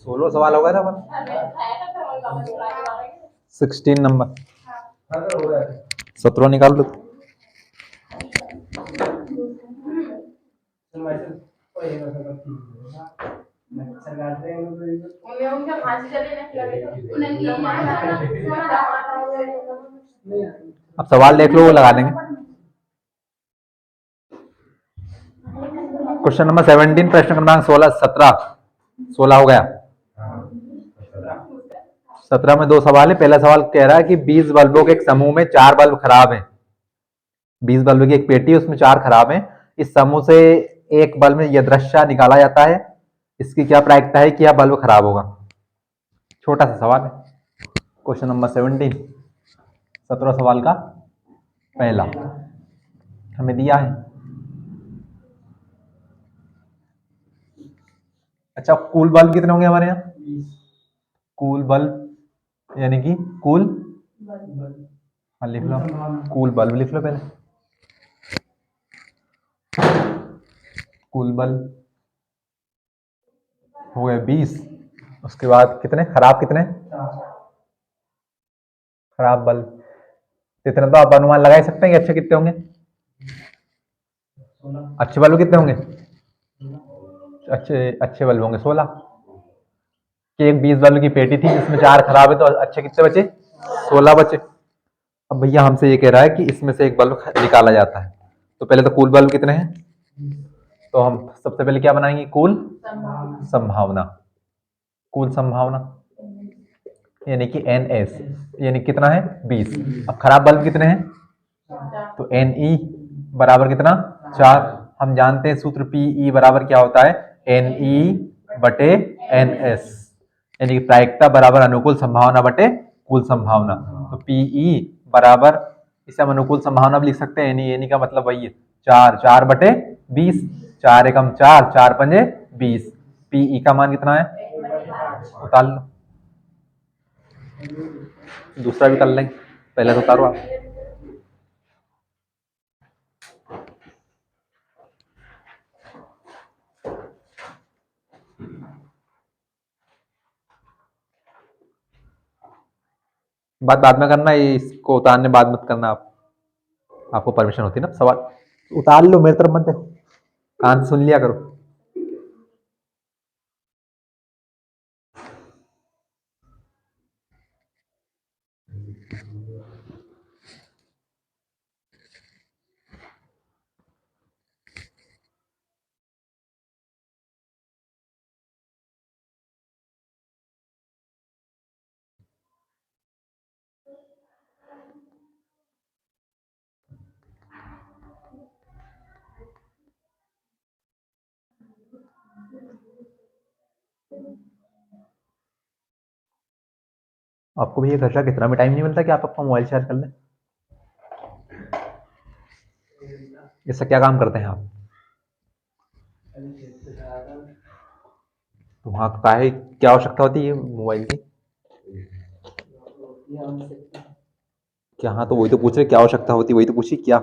16 सवाल हो गया था 16 नंबर 17 निकाल लो। अब सवाल देख लो, वो लगा देंगे। क्वेश्चन नंबर 17, प्रश्न क्रमांक 16, 16 हो गया। 17 में 2 सवाल है। पहला सवाल कह रहा है कि 20 बल्बों के एक समूह में 4 बल्ब खराब हैं। 20 बल्ब की एक पेटी है, उसमें 4 खराब हैं। इस समूह से एक बल्ब में यदृच्छा निकाला जाता है। इसकी क्या प्रायिकता है कि यह बल्ब खराब होगा? छोटा सा सवाल है। क्वेश्चन नंबर 17, 17 सवाल का पहला हमें दिया है। अच्छा, कुल बल्ब कितने होंगे हमारे यहाँ? कुल बल्ब यानी कि कुल, हाँ लिख लो, कुल बल्ब लिख लो पहले। कुल बल्ब हो गए 20। उसके बाद कितने खराब, कितने खराब बल्ब? इतना तो आप अनुमान लगा ही सकते हैं कि अच्छे कितने होंगे। अच्छे बल्ब कितने होंगे? अच्छे अच्छे बल्ब होंगे 16। कि एक 20 बल्ब की पेटी थी जिसमें 4 खराब है, तो अच्छे कितने बचे? 16 बचे। अब भैया हमसे ये कह रहा है कि इसमें से एक बल्ब निकाला जाता है, तो पहले तो कुल बल्ब कितने हैं, तो हम सबसे पहले क्या बनाएंगे? कुल संभावना। कुल संभावना यानी कि NS, यानी कितना है? 20। अब खराब बल्ब कितने हैं? तो NE बराबर कितना? 4। हम जानते हैं सूत्र PE बराबर क्या होता है? NE बटे NS, यानी कि प्रायिकता बराबर अनुकूल संभावना बटे कुल संभावना। तो PE बराबर, इसे हम अनुकूल संभावना भी लिख सकते हैं। NE का मतलब वही है 4, 4 बटे 20, 4 एकम 4, 4 पंजे 20। PE का मान कितना है? उतार लो। दूसरा भी कर लेंगे, पहले तो उतारो आप। बात बाद में करना, इसको उतारने बाद मत करना आप, आपको परमिशन होती है ना। सवाल उतार लो, मेरी तरफ मत देखो, कान सुन लिया करो। आपको भी ये घर कितना भी टाइम नहीं मिलता कि आप अपना मोबाइल चार्ज कर लें? इससे क्या काम करते हैं आप? तो वहाँ का है, क्या आवश्यकता होती है मोबाइल की? क्या? हाँ, तो वही तो पूछ रहे, क्या आवश्यकता होती है, वही तो पूछी। क्या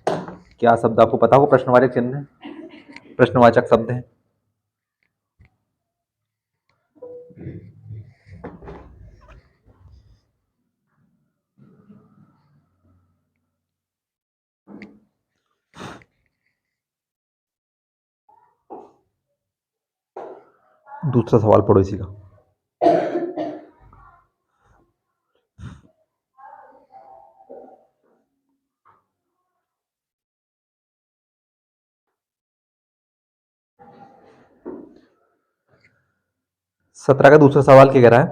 क्या शब्द आपको पता हो? प्रश्नवाचक चिन्ह है, प्रश्नवाचक शब्द है। दूसरा सवाल पढ़ो इसी का। सत्रह का दूसरा सवाल क्या कह रहा है?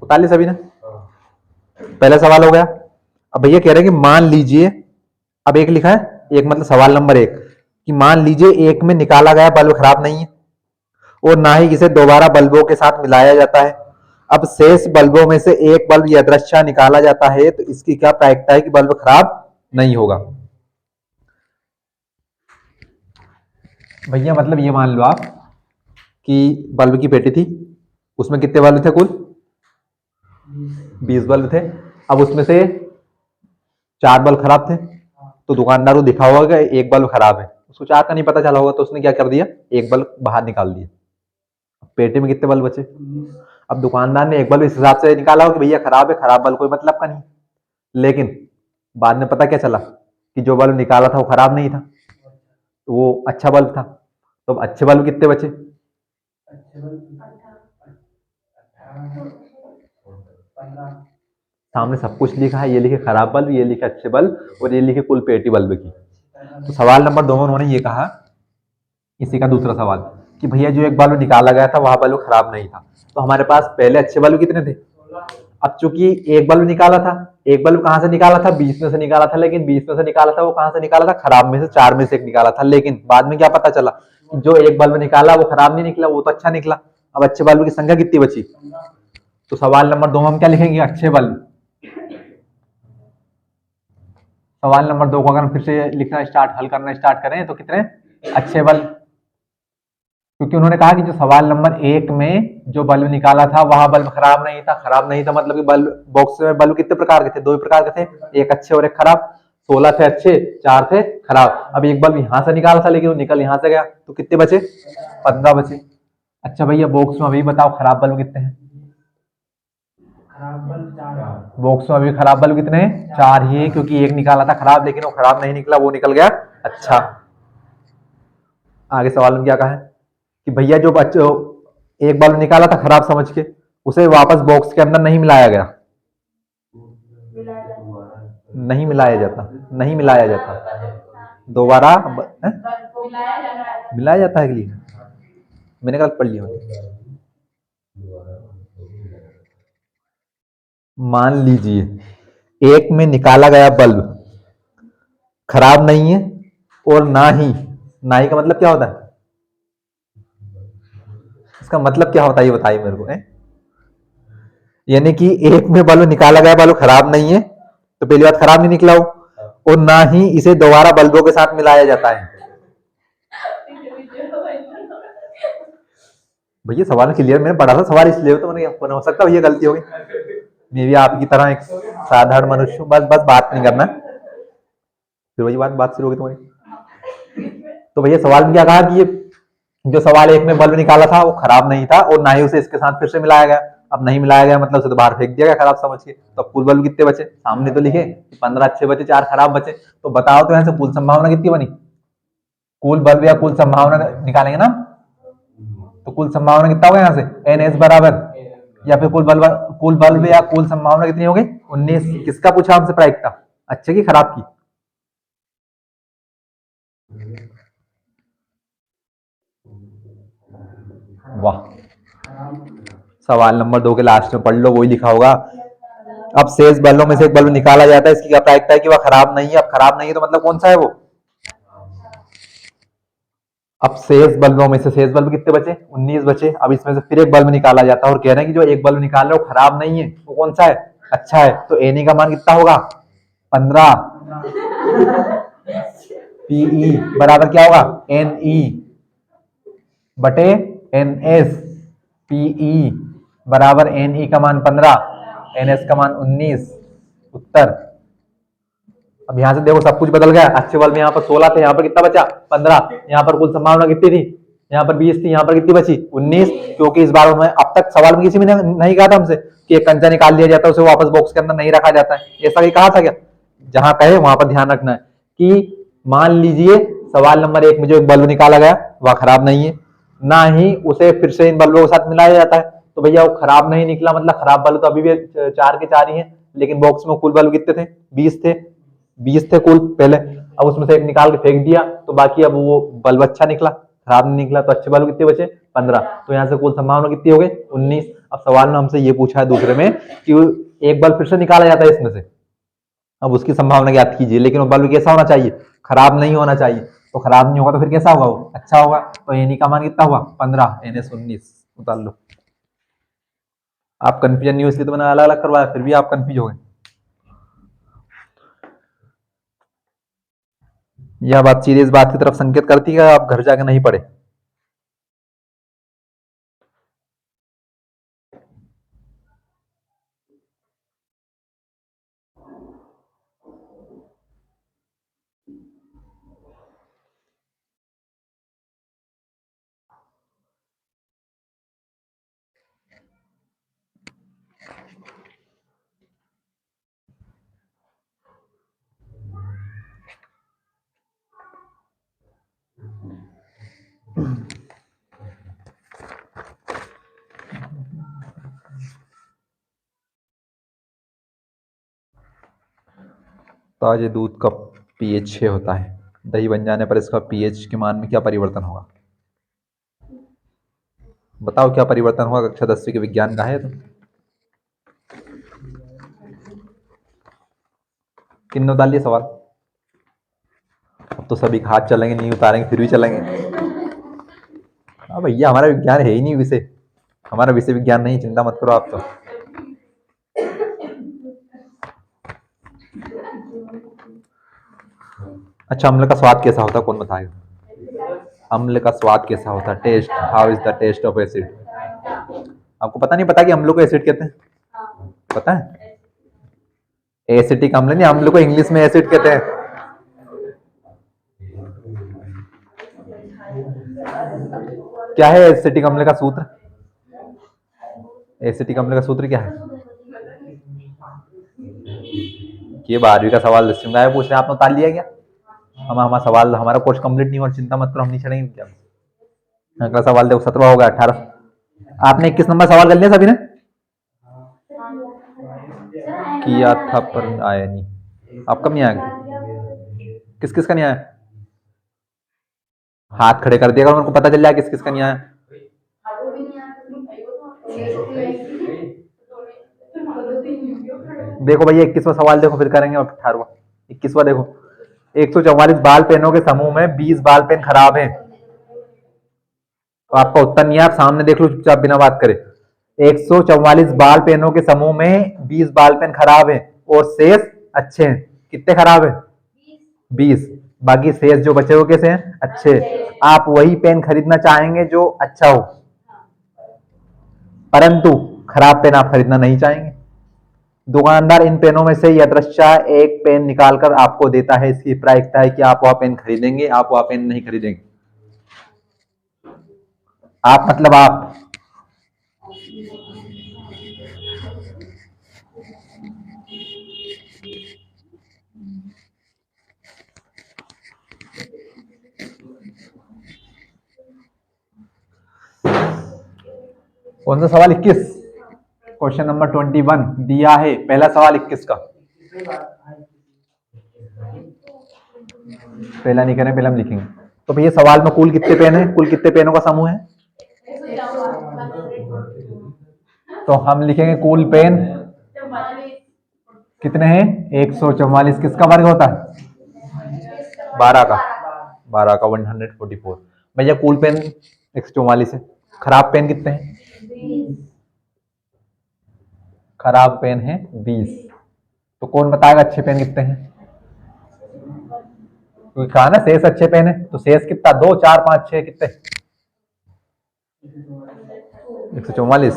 उतार लिया सभी ने? पहला सवाल हो गया। अब भैया कह रहे हैं कि मान लीजिए, अब एक लिखा है, एक मतलब सवाल नंबर 1 कि मान लीजिए एक में निकाला गया बल्ब खराब नहीं है और ना ही इसे दोबारा बल्बों के साथ मिलाया जाता है। अब शेष बल्बों में से एक बल्ब यदृच्छा निकाला जाता है, तो इसकी क्या प्रायिकता है कि बल्ब खराब नहीं होगा? भैया मतलब ये मान लो आप कि बल्ब की पेटी थी, उसमें कितने बल्ब थे? कुल 20 बल्ब थे। अब उसमें से 4 बल्ब खराब थे, तो दुकानदार को दिखा होगा कि एक बल्ब खराब है, उसको 4 का नहीं पता चला होगा, तो उसने क्या कर दिया? एक बल्ब बाहर निकाल दिया। पेटी में कितने बल्ब बचे? अब दुकानदार ने एक बल्ब इस हिसाब से निकाला हो कि भैया खराब है, खराब बल्ब कोई मतलब का नहीं, लेकिन बाद में पता क्या चला कि जो बल्ब निकाला था वो खराब नहीं था, तो वो अच्छा बल्ब था। तो अब अच्छे बल्ब कितने बचे? सामने सब कुछ लिखा है, ये लिखे खराब बल्ब, ये लिखे अच्छे बल्ब, और ये लिखे कुल पेटी बल्ब की। तो सवाल नंबर 2 में उन्होंने ये कहा, इसी का दूसरा सवाल, कि भैया जो एक बल्ब निकाला गया था वह बल्ब खराब नहीं था, तो हमारे पास पहले अच्छे बल्ब कितने थे? अब चूंकि एक बल्ब निकाला था, एक बल्ब कहां से निकाला था? 20 में से निकाला था, लेकिन 20 में से निकाला था वो कहां से निकाला था? खराब में से, 4 में से एक निकाला था। लेकिन बाद में क्या पता चला कि जो एक बल्ब निकाला वो खराब नहीं निकला, वो तो अच्छा निकला। अब अच्छे बल्ब की संख्या कितनी बची? तो सवाल नंबर 2 में हम क्या लिखेंगे? अच्छे बल्ब। सवाल नंबर 2 को अगर हम फिर से लिखना स्टार्ट, हल करना स्टार्ट करें तो कितने अच्छे बल्ब? क्योंकि उन्होंने कहा कि जो सवाल नंबर 1 में जो बल्ब निकाला था वह बल्ब खराब नहीं था। खराब नहीं था मतलब कि बल्ब, बॉक्स में बल्ब कितने प्रकार के थे? 2 ही प्रकार के थे, एक अच्छे और एक खराब। 16 थे अच्छे, 4 थे खराब। अब एक बल्ब यहां से निकाला था लेकिन वो निकल यहां से गया, तो कितने बचे? 15 बचे। अच्छा भैया बॉक्स में अभी बताओ खराब बल्ब कितने हैं? बॉक्स में अभी खराब बल्ब कितने हैं? 4 ही है, क्योंकि एक निकाला था खराब लेकिन वो खराब नहीं निकला, वो निकल गया अच्छा। आगे सवाल में क्या कहा है कि भैया जो बच्चों एक बल्ब निकाला था खराब समझ के, उसे वापस बॉक्स के अंदर नहीं मिलाया गया। नहीं मिलाया जाता, नहीं मिलाया जाता दोबारा मिलाया जाता है कि नहीं? मैंने गलत पढ़ लिया। मान लीजिए एक में निकाला गया बल्ब खराब नहीं है, और ना ही का मतलब क्या होता है? इसका मतलब क्या होता है ये बताइए मेरे को है? यानी कि एक में बल्ब निकाला गया, बल्ब खराब नहीं है, तो पहली बात खराब नहीं निकला हो, और ना ही इसे दोबारा बल्बों के साथ मिलाया जाता है। भैया सवाल क्लियर मैंने पढ़ा था, सवाल इसलिए तो मैंने, हो सकता है ये गलती होगी, मैं भी आपकी तरह एक साधारण मनुष्य हूँ, बस बस बात नहीं करना, फिर वही बात शुरू होगी तुम्हारी। तो भैया सवाल में क्या कहा कि ये जो सवाल 1 में बल्ब निकाला था वो खराब नहीं था, और ना ही उसे इसके साथ फिर से मिलाया गया। अब नहीं मिलाया गया मतलब उसे तो बाहर फेंक दिया गया खराब समझ के। तो कुल बल्ब कितने बचे? सामने तो लिखे 15 अच्छे बचे, 4 खराब बचे। तो बताओ तो यहाँ से कुल संभावना कितनी बनी? कुल बल्ब या कुल संभावना निकालेंगे ना, तो कुल संभावना कितना होगा यहाँ से? एन एस बराबर, या फिर कुल बल्ब या कुल संभावना कितनी होगी? 19। किसका पूछा हमसे प्रायिकता, अच्छे की खराब की? वाह, सवाल नंबर 2 के लास्ट में पढ़ लो, वही लिखा होगा। अब शेष बल्बों में से एक बल्ब निकाला जाता है, इसकी क्या प्रायिकता है कि वह खराब नहीं है। अब खराब नहीं है तो मतलब कौन सा है वो? अब शेष बल्बों में से शेष बल्ब कितने बचे? 19 बचे। अब इसमें से फिर एक बल्ब निकाला जाता है, और कह रहे हैं कि जो एक बल्ब निकाल रहे हो खराब नहीं है, वो कौन सा है? अच्छा है। तो एन का मान कितना होगा? 15। पीई बराबर क्या होगा? एन ई बटे एन एस। पीई बराबर एन ई का मान 15, एन एस का मान 19। उत्तर। अब यहां से देखो सब कुछ बदल गया। अच्छे बल्ब यहाँ पर 16 थे, यहाँ पर कितना बचा? 15। यहाँ पर कुल संभावना कितनी थी? यहाँ पर 20 थी, यहाँ पर कितनी बची? 19। क्योंकि इस बार उन्होंने, अब तक सवाल में किसी में नहीं कहा था हमसे कि एक कंचा निकाल लिया जाता है उसे वापस बॉक्स के अंदर नहीं रखा जाता है, ऐसा कहीं कहा था क्या? जहां कहे वहां पर ध्यान रखना है कि मान लीजिए सवाल नंबर 1 में जो एक बल्ब निकाला गया वह खराब नहीं है, ना ही उसे फिर से इन बल्बों के साथ मिलाया जाता है। तो भैया वो खराब नहीं निकला मतलब खराब बल्ब तो अभी भी 4 के 4 ही है, लेकिन बॉक्स में कुल बल्ब कितने थे? 20 थे। 20 थे कुल पहले, अब उसमें से एक निकाल के फेंक दिया, तो बाकी अब वो बल्ब अच्छा निकला, खराब नहीं निकला। तो अच्छे बल्ब कितने बचे? 15। तो यहाँ से कुल संभावना कितनी हो गई? 19। अब सवाल में हमसे ये पूछा है दूसरे में कि एक बल्ब फिर से निकाला जाता है इसमें से, अब उसकी संभावना ज्ञात कीजिए, लेकिन वो बल्ब कैसा होना चाहिए? खराब नहीं होना चाहिए। तो खराब नहीं होगा तो फिर कैसा होगा? वो अच्छा होगा। तो एन का मान कितना हुआ? 15, एन एस 19। उतार लो। आप कंफ्यूजन नहीं हो इसलिए तो मैंने अलग अलग करवाया, फिर भी आप कंफ्यूज हो गए। यह बात सीधे इस बात की तरफ संकेत करती है आप घर जाके नहीं पढ़े। ताजे दूध का पीएच 6 होता है। दही बन जाने पर इसका पीएच के मान में क्या परिवर्तन होगा? बताओ क्या परिवर्तन होगा? कक्षा 10वीं के विज्ञान का है तो किन्ने उतार लिए सवाल? अब तो सभी हाथ चलेंगे, नहीं उतारेंगे फिर भी चलेंगे। हाँ भैया, हमारा विज्ञान है ही नहीं विषय, हमारा विषय विज्ञान नहीं, चिंता मत करो आप तो। अच्छा, अम्ल का स्वाद कैसा होता है, कौन बताएगा? अम्ल का स्वाद कैसा होता है? Taste, how is the taste of acid? आपको पता नहीं पता कि अम्लों को एसिड कहते हैं? पता है? एसिटिक अम्ल नहीं, अम्ल को इंग्लिश में एसिड कहते हैं। क्या है एसिटिक अम्ल का सूत्र? एसिटिक अम्ल का सूत्र क्या है? ये 12वीं का सवाल दसवीं का है, पूछ रहे हैं, आपने उतार लिया क्या? हमारा सवाल, हमारा कोर्स कंप्लीट नहीं हुआ, चिंता मत करो, हम नहीं चढ़ेंगे क्या? अगला सवाल देखो, 17 होगा 18। आपने 21 नंबर सवाल कर लिया सभी ने? किया था पर आया नहीं। आप कब नहीं आएगा? किस किस का नहीं आया? हाथ खड़े कर दिया, उनको पता चल जाए किस किस का नहीं आया। देखो भैया 21वां सवाल देखो, फिर करेंगे 18वां। 21वां देखो, 144 बाल पेनों के समूह में 20 बाल पेन खराब हैं। तो आपका उत्तर नहीं है, आप सामने देख लो चुपचाप बिना बात करे। 144 बाल पेनों के समूह में 20 बाल पेन खराब हैं और शेष अच्छे हैं। कितने खराब है? 20। बाकी शेष जो बचे हो कैसे हैं? अच्छे। आप वही पेन खरीदना चाहेंगे जो अच्छा हो, परंतु खराब पेन आप खरीदना नहीं चाहेंगे। दुकानदार इन पेनों में से यदृच्छा एक पेन निकालकर आपको देता है, इसकी प्रायिकता है कि आप वह पेन खरीदेंगे, आप वह पेन नहीं खरीदेंगे। आप मतलब आप। कौन सा सवाल? 21, क्वेश्चन नंबर 21 दिया है, पहला सवाल 21 का। पहला नहीं करें, पहले हम लिखेंगे। तो भैया सवाल में कुल कितने पेन है? कुल कितने पेनों का समूह है? तो हम लिखेंगे कुल पेन कितने हैं? 144। किसका वर्ग होता है? 12 का। 12 का 144। भैया कुल पेन 144 है, खराब पेन कितने हैं? खराब पेन है 20। तो कौन बताएगा अच्छे पेन कितने हैं? क्योंकि कहा ना शेष अच्छे पेन है, तो शेष कितना? 2 4 5 6 कितने? 144।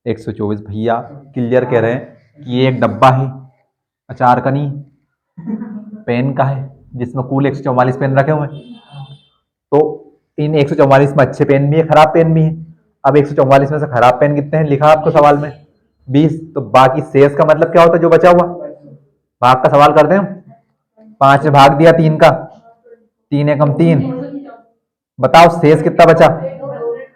124। भैया क्लियर कह रहे हैं कि ये एक डब्बा है, अचार का नहीं, पेन का है, जिसमें कुल 144 पेन रखे हुए हैं। तो इन 144 में अच्छे पेन भी है, खराब पेन भी है। अब 144 में से खराब पेन कितने हैं? लिखा आपको सवाल में 20। तो बाकी शेष का मतलब क्या होता है? जो बचा हुआ भाग का सवाल करते हैं। 5 में भाग दिया 3 का, 3 एकम 3। बताओ शेष कितना बचा?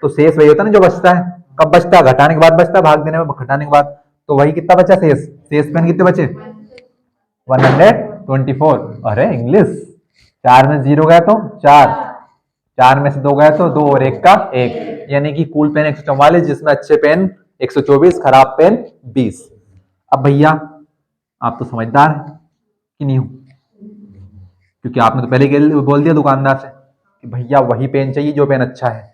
तो शेष वही होता है ना जो बचता है। कब बचता है? घटाने के बाद बचता है, भाग देने में घटाने के बाद। तो वही कितना बचा शेष? शेष पेन कितने बचे? 124। अरे इंग्लिश, 4 में 0 गया तो 4, 4 में से 2 गया तो 2 और 1 का 1, यानी कि कुल पेन 144, जिसमें अच्छे पेन 124, खराब पेन 20। अब भैया आप तो समझदार हैं कि नहीं हो? क्योंकि आपने तो पहले बोल दिया दुकानदार से कि भैया वही पेन चाहिए जो पेन अच्छा है,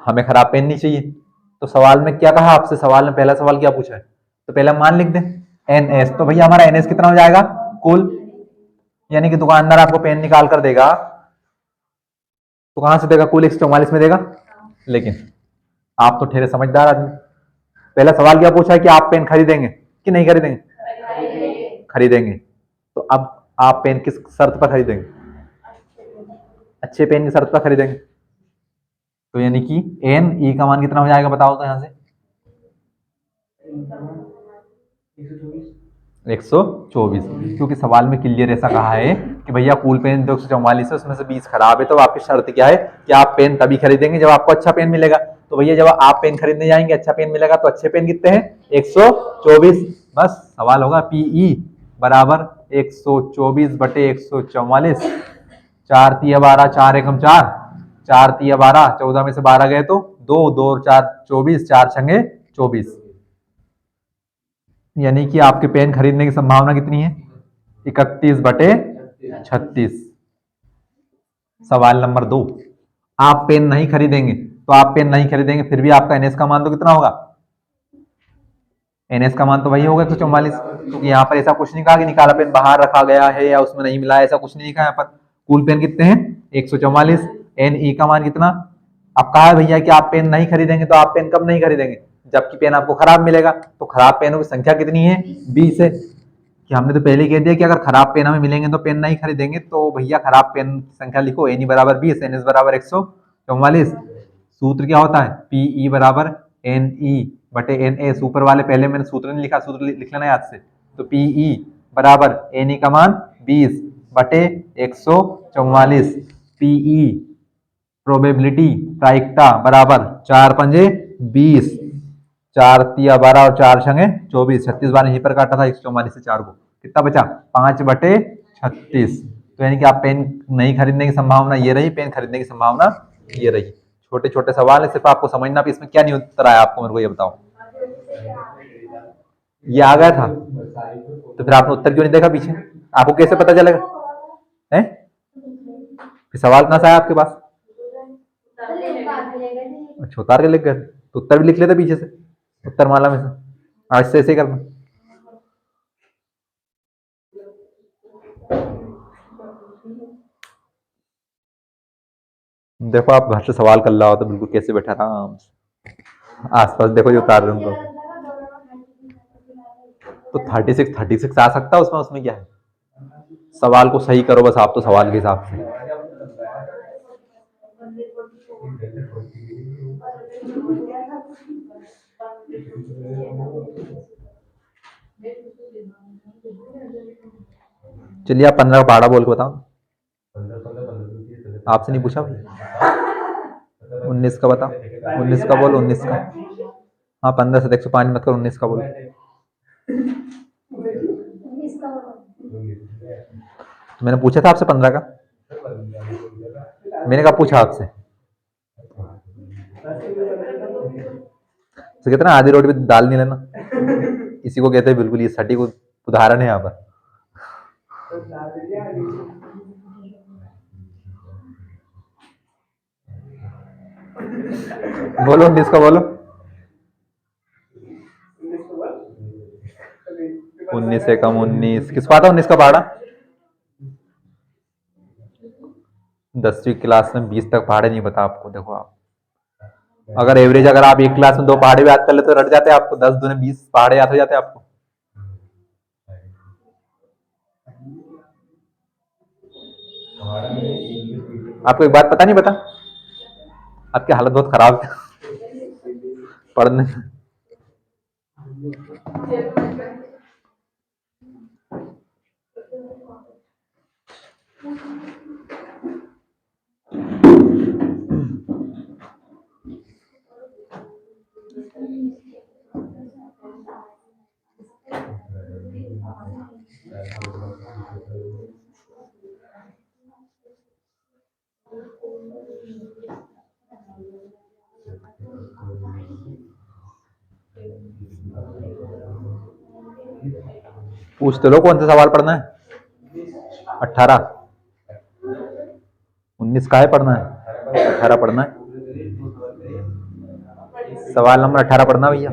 हमें खराब पेन नहीं चाहिए। तो सवाल में क्या कहा आपसे? सवाल में पहला सवाल क्या पूछा है? तो पहले मान लिख दें NS। तो भैया हमारा NS कितना हो जाएगा? कुल, यानी कि दुकानदार आपको पेन निकाल कर देगा तो कहां से देगा? कुल 144 में देगा। लेकिन आप तो ठेरे समझदार आदमी, पहला सवाल क्या पूछा है कि आप पेन खरीदेंगे कि नहीं खरीदेंगे? खरीदेंगे। तो अब आप पेन किस शर्त पर खरीदेंगे? अच्छे पेन की शर्त पर खरीदेंगे। तो यानी कि NE का मान कितना हो जाएगा? बताओ तो यहां से 124। क्योंकि सवाल में क्लियर ऐसा कहा है कि भैया कुल पेन 244 है, उसमें से 20 खराब है। तो आपकी शर्त क्या है कि आप पेन तभी खरीदेंगे जब आपको अच्छा पेन मिलेगा। तो भैया जब आप पेन खरीदने जाएंगे, अच्छा पेन मिलेगा, तो अच्छे पेन कितने हैं? 124। बस सवाल होगा PE बराबर 124 बटे 144। 4 तिया 12, 4 एकम 4, 4 तिया 12, 14 में से 12 गए तो 2, 2 और 4 24, 4 छंगे 24। यानी कि आपके पेन खरीदने की संभावना कितनी है? 31 बटे 36। सवाल नंबर 2, आप पेन नहीं खरीदेंगे तो आप पेन नहीं खरीदेंगे, फिर भी आपका एनएस का मान तो कितना होगा? एनएस का मान तो वही होगा 144, क्योंकि यहाँ पर ऐसा कुछ नहीं कहा कि निकाला पेन बाहर रखा गया है या उसमें नहीं मिला, ऐसा कुछ नहीं लिखा यहाँ पर। कुल पेन कितने हैं? 144। एन ई का मान कितना? अब कहा है भैया कि आप पेन नहीं खरीदेंगे, तो आप पेन कब नहीं खरीदेंगे? जबकि पेन आपको खराब मिलेगा। तो खराब पेनों की संख्या कितनी है? 20 है। कि हमने तो पहले कह दिया कि अगर खराब पेन हमें मिलेंगे तो पेन नहीं खरीदेंगे, तो भैया खराब पेन की संख्या लिखो, एन ई बराबर 20, एन एस बराबर 144। सूत्र क्या होता है? पीई बराबर एन ई बटे एन एस। ऊपर वाले पहले मैंने सूत्र नहीं लिखा, सूत्र लिख लेना याद से। तो पीई बराबर एन ई का मान 20 बटे 144। पीई प्रोबेबिलिटी प्रायिकता बराबर 4 पंजे 20, 4 तिया 12 और 4 छंगे 24। 36 बार यहीं पर काटा था 144 से 4 को, कितना बचा? 5 बटे 36। तो यानी कि आप पेन नहीं खरीदने की संभावना ये रही, पेन खरीदने की संभावना ये रही। छोटे छोटे सवाल है, सिर्फ आपको समझना भी, इसमें क्या नहीं उत्तर आया आपको, मेरे को ये बताओ। ये आ गया था तो फिर आपने उत्तर क्यों नहीं देखा पीछे? आपको कैसे पता चलेगा? है फिर सवाल कहां से आया आपके पास? अच्छा, उतार के लिख गए तो उत्तर भी लिख लेते पीछे से, उत्तर माला में से। आज से ऐसे करना। देखो आप घर से सवाल कर रहा हो तो बिल्कुल कैसे बैठा आराम से, आसपास देखो जो उतार रहे उनको। तो 36 आ सकता है उसमें, उसमें क्या है? सवाल को सही करो बस आप तो, सवाल के हिसाब से। चलिए आप 15 का पहाड़ा बोल के बताओ। आपसे नहीं पूछा भाई। 19 का बताओ, 19 का बोलो, 19 का। हाँ 15 से 105 मत करो, 19 का बोलो। मैंने पूछा था आपसे 15 का, मैंने कहा पूछा आपसे। तो कहते ना आधी रोटी पे दाल नहीं लेना, इसी को कहते हैं बिल्कुल, ये सटीक उदाहरण है यहाँ पर। बोलो 19 का बोलो। 19 से कम 19 किसको आता? 19 का पहाड़ा 10वीं क्लास में 20 तक पहाड़े नहीं बता आपको। देखो आप अगर एवरेज, अगर आप एक क्लास में 2 पहाड़े भी याद कर लेते तो रट जाते आपको, 10 दूने 20 पहाड़े याद हो जाते आपको। आपको एक बात पता नहीं पता, आपकी हालत बहुत खराब है पढ़ने। पूछते लो कौन सा सवाल पढ़ना है? 18, 19 का है पढ़ना है? 18 पढ़ना है। सवाल नंबर 18 पढ़ना भैया।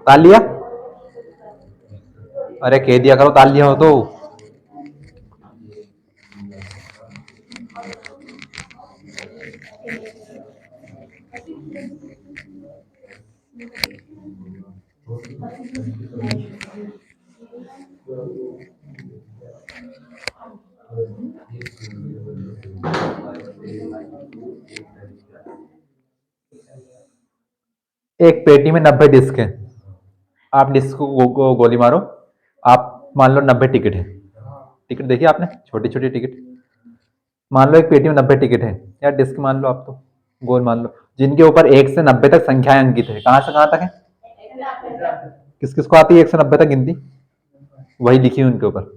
ताल लिया? अरे कह दिया करो ताल लिया हो तो। एक पेटी में 90 डिस्क है, आप डिस्क को गोली मारो। आप मान लो 90 टिकट है, टिकट देखिए आपने, छोटी छोटी टिकट। मान लो एक पेटी में 90 टिकट है, या डिस्क मान लो, आप तो गोल मान लो, जिनके ऊपर 1 से 90 तक संख्याएं अंकित है। कहां से कहां तक है? किस किस को आती है 1 से 90 तक गिनती? वही लिखी उनके ऊपर।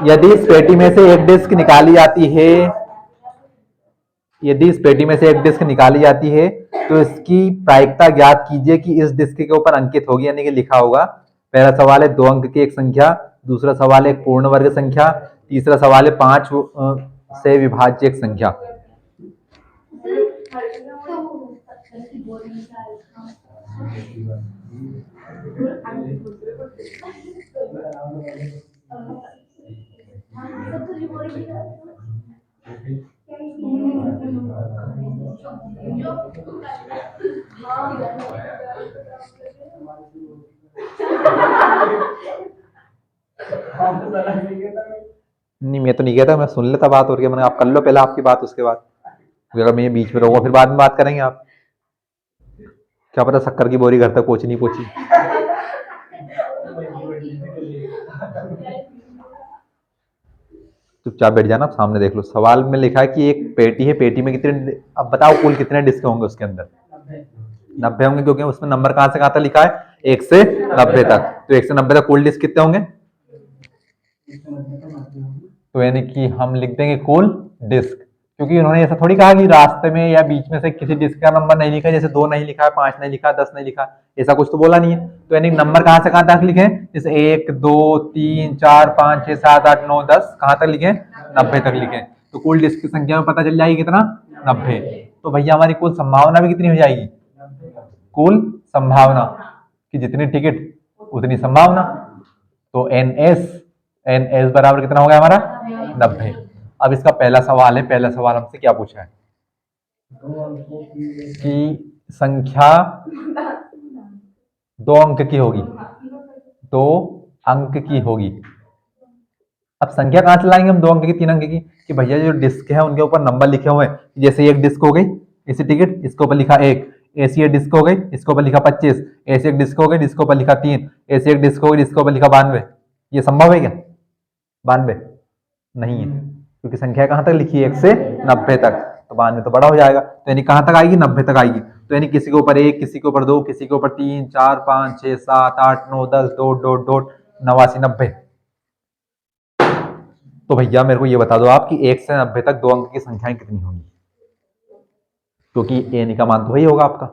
यदि इस पेटी में से एक डिस्क निकाली जाती है, यदि इस पेटी में से एक डिस्क निकाली जाती है तो इसकी प्रायिकता ज्ञात कीजिए कि इस डिस्क के ऊपर अंकित होगी, यानी कि लिखा होगा। पहला सवाल है 2 अंक की एक संख्या, दूसरा सवाल है एक पूर्ण वर्ग संख्या, तीसरा सवाल है 5 से विभाज्य एक संख्या। नहीं, मैं तो नहीं कहता, मैं सुन लेता बात, और क्या मैंने, आप कर लो पहले आपकी बात, उसके बाद अगर मैं बीच में रहूंगा फिर बाद में बात करेंगे आप। क्या पता शक्कर की बोरी घर तक पहुंची नहीं पहुंची। चुपचाप बैठ जाना, सामने देख लो। सवाल में लिखा है कि एक पेटी है, पेटी में कितने, अब बताओ कुल कितने डिस्क होंगे उसके अंदर? 90 होंगे, क्योंकि उसमें नंबर कहां से कहां तक लिखा है? 1 से 90 तक। तो 1 से 90 तक कुल डिस्क कितने होंगे? तो यानी कि हम लिख देंगे कुल डिस्क, क्योंकि उन्होंने ऐसा थोड़ी कहा कि रास्ते में या बीच में से किसी डिस्क का नंबर नहीं लिखा, जैसे 2 नहीं लिखा है, 5 नहीं लिखा, 10 नहीं लिखा, ऐसा कुछ तो बोला नहीं है। तो यानी नंबर कहां से कहां तक लिखे? जैसे 1 2 3 4 5 6 7 8 9 10 कहां तक लिखे? 90 तक लिखे। तो कुल डिस्क की संख्या में पता चल जाएगी कितना? 90। तो भैया हमारी कुल संभावना भी कितनी हो जाएगी? कुल संभावना कि जितनी टिकट उतनी संभावना। तो एन एस बराबर कितना हो गया हमारा? 90। अब इसका पहला सवाल है, पहला सवाल हमसे क्या पूछा है कि संख्या 2 अंक की होगी, 2 अंक की होगी। अब संख्या कहां से लाएंगे हम 2 अंक की, 3 अंक की? कि भैया जो डिस्क है उनके ऊपर नंबर लिखे हुए हैं, जैसे एक डिस्क हो गई ऐसी टिकट, इसके ऊपर लिखा 1, ऐसी एक डिस्क हो गई इसके ऊपर लिखा 25, ऐसी एक डिस्क हो गई जिसके ऊपर लिखा 3, ऐसी एक डिस्क हो गई जिसके ऊपर लिखा 92। ये संभव है क्या? 92 नहीं है, क्योंकि संख्या कहां तक लिखी है? 1 से 90 तक। तो 92 तो बड़ा हो जाएगा, तो यानी कहां तक आएगी? 90 तक आएगी। तो यानी किसी के ऊपर 1, किसी के ऊपर 2, किसी के ऊपर 3 4 5 6 7 8 9 10 डॉट डॉट डॉट 89 90। तो भैया मेरे को ये बता दो आप कि 1 से 90 तक 2 अंक की संख्याएं कितनी होंगी? क्योंकि एन का मान तो वही होगा आपका